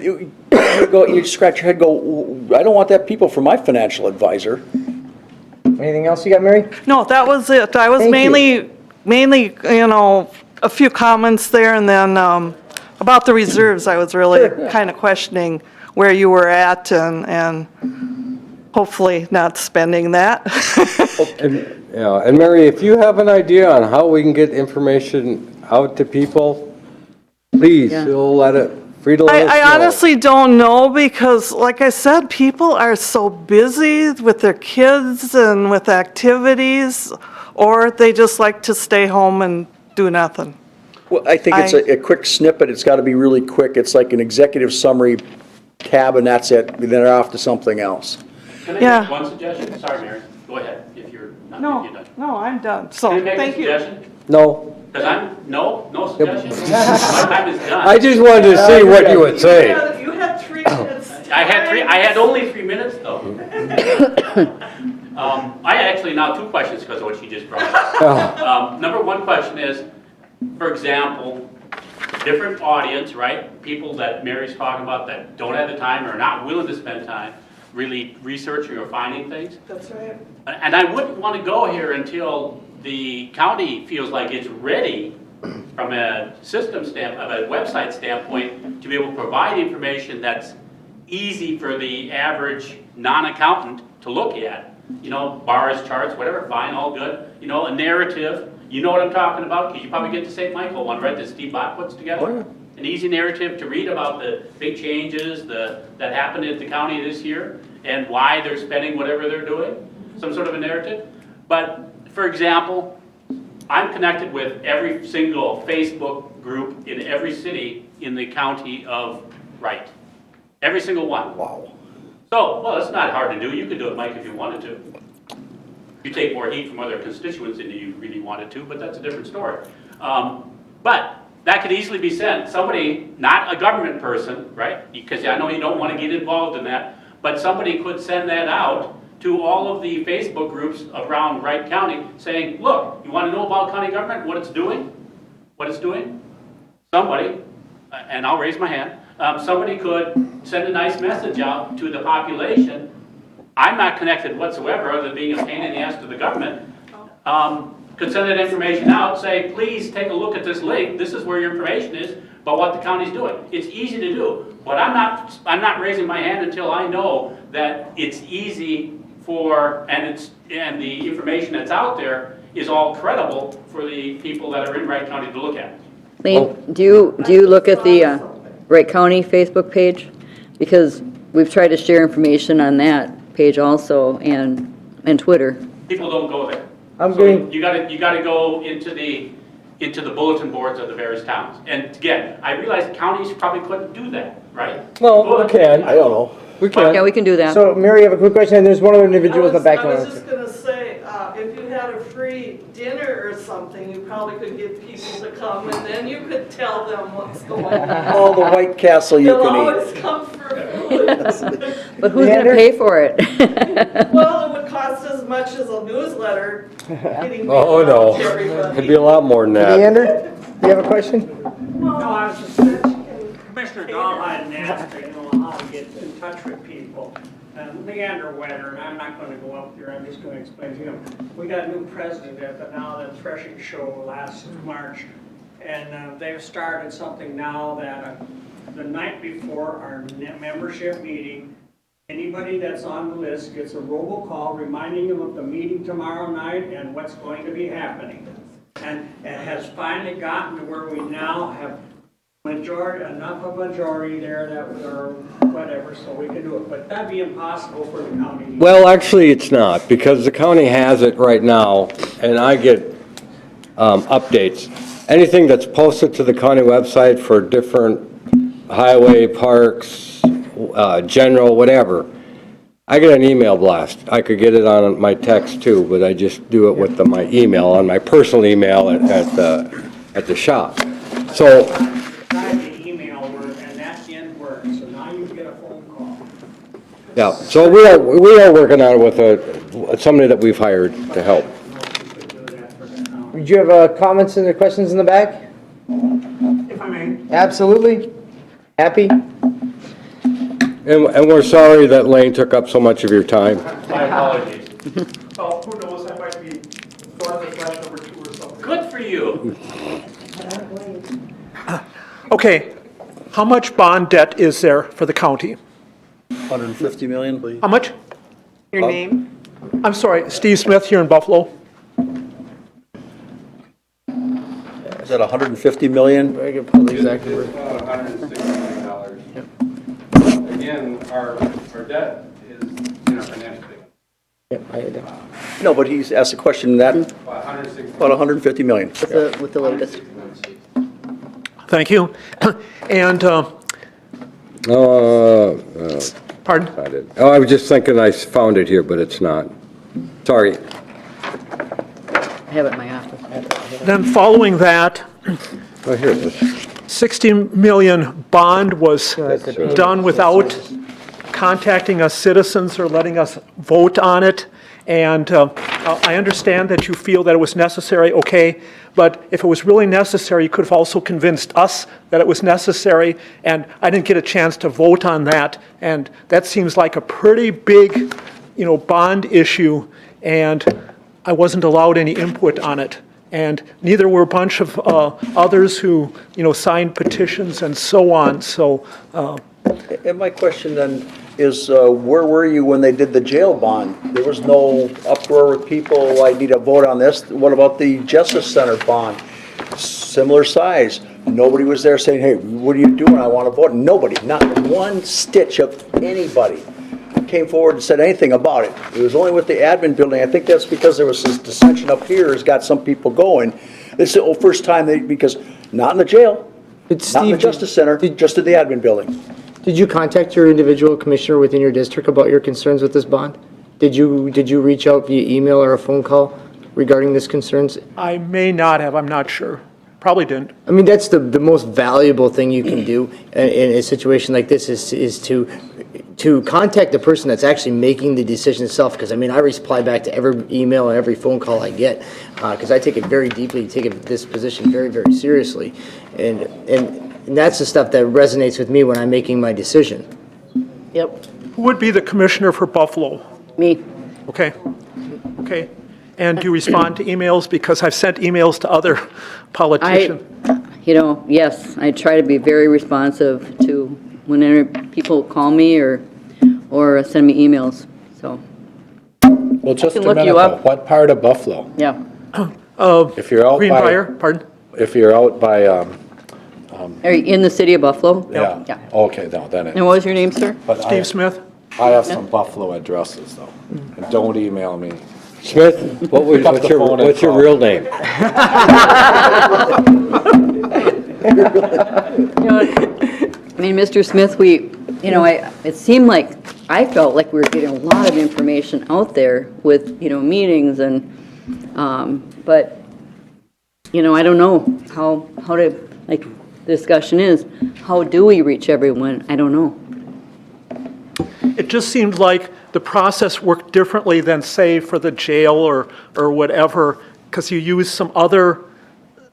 You scratch your head, go, I don't want that people for my financial advisor. Anything else you got, Mary? No, that was it. I was Thank you. mainly, a few comments there, and then about the reserves, I was really kind of questioning where you were at, and hopefully not spending that. And Mary, if you have an idea on how we can get information out to people, please, Yeah. feel free to let us know. I honestly don't know, because like I said, people are so busy with their kids and with activities, or they just like to stay home and do nothing. Well, I think it's a quick snippet, it's gotta be really quick, it's like an executive summary tab and that's it, then they're off to something else. Can I Yeah. make one suggestion? Sorry, Mary. Go ahead, if you're not, No, if you're done. no, I'm done, Can so, I make a thank you. suggestion? No, Because no suggestions? My time is done. I just wanted to see what you would say. You had 3 minutes. I had only 3 minutes though. I actually now 2 questions because of what she just brought up. Number 1 question is, for example, different audience, right? People that Mary's talking about that don't have the time or are not willing to spend time really researching or finding things. That's right. And I wouldn't want to go here until the county feels like it's ready from a a website standpoint, to be able to provide information that's easy for the average non-accountant to look at. You know, bars, charts, whatever, fine, all good. You know, a narrative, you know what I'm talking about, because you probably get the St. Michael one, right, that Steve Bott puts together. An easy narrative to read about the big changes that happened at the county this year, and why they're spending whatever they're doing, some sort of a narrative. But, for example, I'm connected with every single Facebook group in every city in the county of Wright. Every single one. Wow. So, well, it's not hard to do. You could do it, Mike, if you wanted to. You take more heat from other constituents than you really wanted to, but that's a different story. But that could easily be sent. Somebody, not a government person, right? Because I know you don't want to get involved in that, but somebody could send that out to all of the Facebook groups around Wright County saying, look, you want to know about county government, what it's doing? What it's doing? Somebody, and I'll raise my hand, somebody could send a nice message out to the population. I'm not connected whatsoever, other than being a pain in the ass to the government. Could send that information out, say, please take a look at this link. This is where your information is about what the county's doing. It's easy to do, but I'm not raising my hand until I know that it's easy for, and the information that's out there is all credible for the people that are in Wright County to look at. Lee, do you look at the Wright County Facebook page? Because we've tried to share information on that page also, and Twitter. People don't go there. I'm So going, you gotta go into the bulletin boards of the various towns. And again, I realize counties probably couldn't do that, right? Well, we can. I don't know. We can. Yeah, we can do that. so Mary, I have a quick question, and there's one other individual in the back. I was just gonna say, if you had a free dinner or something, you probably could get people to come, and then you could tell them what's going on. All the White Castle you They'll can eat. always come for food. But who's going to pay for it? Well, it would cost as much as a newsletter getting Oh, mailed no. out to everybody. It'd be a lot more than that. Leander, do you have a question? No, I was just mentioning, Commissioner Dahl had asked, how to get in touch with people. Leander Wetter, and I'm not gonna go up there, I'm just gonna explain to him. We got a new president at the Now Then Threshing Show last March, and they've started something now that the night before our membership meeting, anybody that's on the list gets a robocall reminding them of the meeting tomorrow night and what's going to be happening. And it has finally gotten to where we now have enough of a majority there that or whatever, so we can do it. But that'd be impossible for the county. Well, actually, it's not, because the county has it right now, and I get updates. Anything that's posted to the county website for different highway, parks, general, whatever, I get an email blast. I could get it on my text too, but I just do it with my email, on my personal email at the shop. So, The email work, and that didn't work, so now you get a phone call. yeah, so we are working on it with somebody that we've hired to help. Did you have comments and questions in the back? If I may. Absolutely. Happy? And we're sorry that Lane took up so much of your time. My apologies. Oh, who knows, I might be thorn in the flesh number 2 or something. Good for you. Okay, how much bond debt is there for the county? 150 million, please. How much? Your name? I'm sorry, Steve Smith here in Buffalo. Is that 150 million? I could pull the exact It's number. about $160 million. Again, our debt is in our financial statement, Yep, I had that. No, but he's asked a question that, about 160. about 150 million. With the latest. Thank you. And, pardon? I did. Oh, I was just thinking I found it here, but it's not. Sorry. I have it in my office. Then following that, Oh, here it is. 60 million bond was done without contacting us citizens or letting us vote on it. And I understand that you feel that it was necessary, okay, but if it was really necessary, you could have also convinced us that it was necessary, and I didn't get a chance to vote on that. And that seems like a pretty big, bond issue, and I wasn't allowed any input on it. And neither were a bunch of others who, signed petitions and so on, so. And my question then is, where were you when they did the jail bond? There was no uproar with people, I need a vote on this. What about the Justice Center bond? Similar size. Nobody was there saying, hey, what are you doing? I want to vote. Nobody, not one stitch of anybody came forward and said anything about it. It was only with the admin building. I think that's because there was this dissension up here has got some people going. This is the first time because not in the jail, not in the Steve, Justice Center, just in the admin building. Did you contact your individual commissioner within your district about your concerns with this bond? Did you reach out via email or a phone call regarding this concerns? I may not have, I'm not sure. Probably didn't. I mean, that's the most valuable thing you can do in a situation like this is to contact the person that's actually making the decision itself. Because, I mean, I reply back to every email and every phone call I get because I take it very deeply, this position very, very seriously. And that's the stuff that resonates with me when I'm making my decision. Yep, Who would be the commissioner for Buffalo? me. Okay, okay. And do you respond to emails? Because I've sent emails to other politicians. Yes, I try to be very responsive to whenever people call me or send me emails, so, Well, just a can look minute you though. up. What part of Buffalo? yeah. If you're out Greenbrier, by, pardon? if you're out by, Are you in the city of Buffalo? yeah, Yeah. okay, no, then And it. what was your name, sir? But Steve Smith? I have some Buffalo addresses though. And don't email me. Smith, Pick up the phone and what's your call. real name? Mr. Smith, it seemed like, I felt like we were getting a lot of information out there with, meetings and, but, I don't know how to, like, the discussion is, how do we reach everyone? I don't know. It just seemed like the process worked differently than, say, for the jail or whatever, because you use some other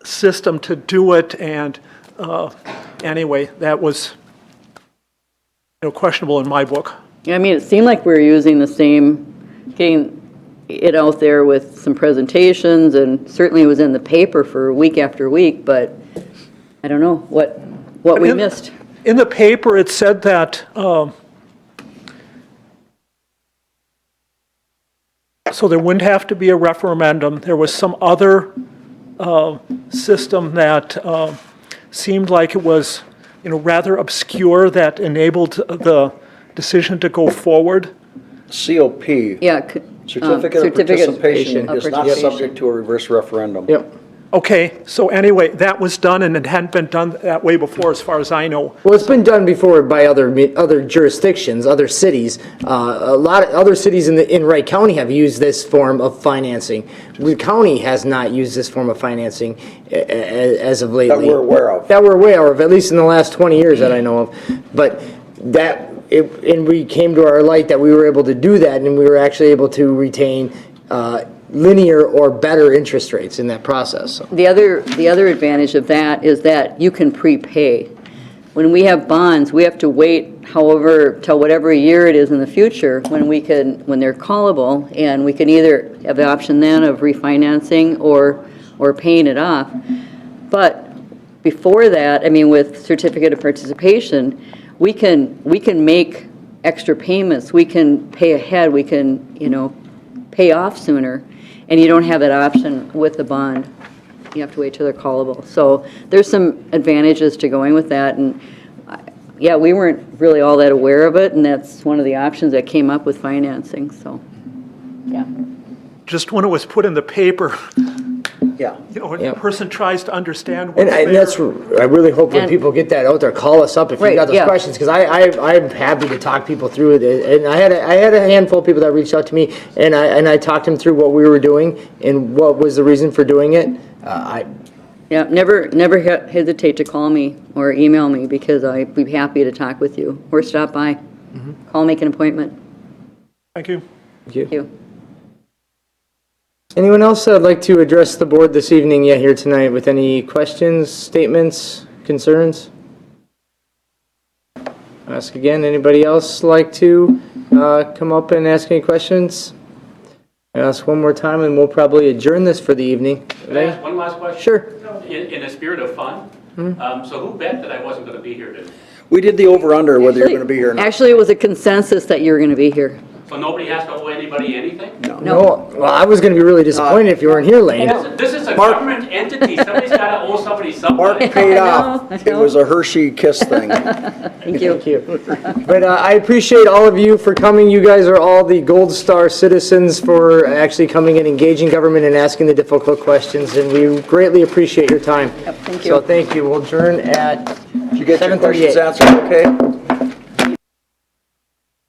system to do it, and anyway, that was, questionable in my book. Yeah, it seemed like we were using the same, getting it out there with some presentations, and certainly it was in the paper for week after week, but I don't know what we missed. In the paper, it said that, so there wouldn't have to be a referendum. There was some other system that seemed like it was, rather obscure that enabled the decision to go forward. COP, Yeah. Certificate of Participation, of is not participation. subject to a reverse referendum. Yep. Okay, so anyway, that was done, and it hadn't been done that way before, as far as I know. Well, it's been done before by other jurisdictions, other cities. A lot of other cities in Wright County have used this form of financing. The county has not used this form of financing as of lately. That we're aware of. That we're aware of, at least in the last 20 years that I know of. But and we came to our light that we were able to do that, and we were actually able to retain linear or better interest rates in that process. So. The other advantage of that is that you can prepay. When we have bonds, we have to wait till whatever year it is in the future when they're callable, and we can either have the option then of refinancing or paying it off. But before that, I mean, with certificate of participation, we can make extra payments, we can pay ahead, we can, pay off sooner, and you don't have that option with the bond. You have to wait till they're callable. So there's some advantages to going with that, and yeah, we weren't really all that aware of it, and that's one of the options that came up with financing, so, yeah. Just when it was put in the paper, Yeah. when Yeah. a person tries to understand And, what's and that's, there. I really hope when And- people get that out there, call us up if you've Right, got those yeah. questions, because I'm happy to talk people through it. And I had a handful of people that reached out to me, and I talked them through what we were doing and what was the reason for doing it. Yeah, never hesitate to call me or email me, because I'd be happy to talk with you, or stop by. Call, make an appointment. Thank you. Thank you. Anyone else that'd like to address the board this evening yet here tonight with any questions, statements, concerns? Ask again, anybody else like to come up and ask any questions? Ask one more time and we'll probably adjourn this for the evening. Can I ask one last question? Sure. In a spirit of fun, so who bet that I wasn't going to be here today? We did the over-under, whether you're going to be here or not. Actually, it was a consensus that you were going to be here. So nobody has to owe anybody anything? No, well, I was gonna be really disappointed if you weren't here, Lane. This is a Mark- government entity, somebody's got to owe somebody Mark something. paid I off. know. It was a Hershey kiss thing. Thank you. Thank you. But I appreciate all of you for coming. You guys are all the Gold Star citizens for actually coming and engaging government and asking the difficult questions, and we greatly appreciate your time. Yep, thank So you. thank you. We'll adjourn at Did you get your 7:38. questions answered, okay?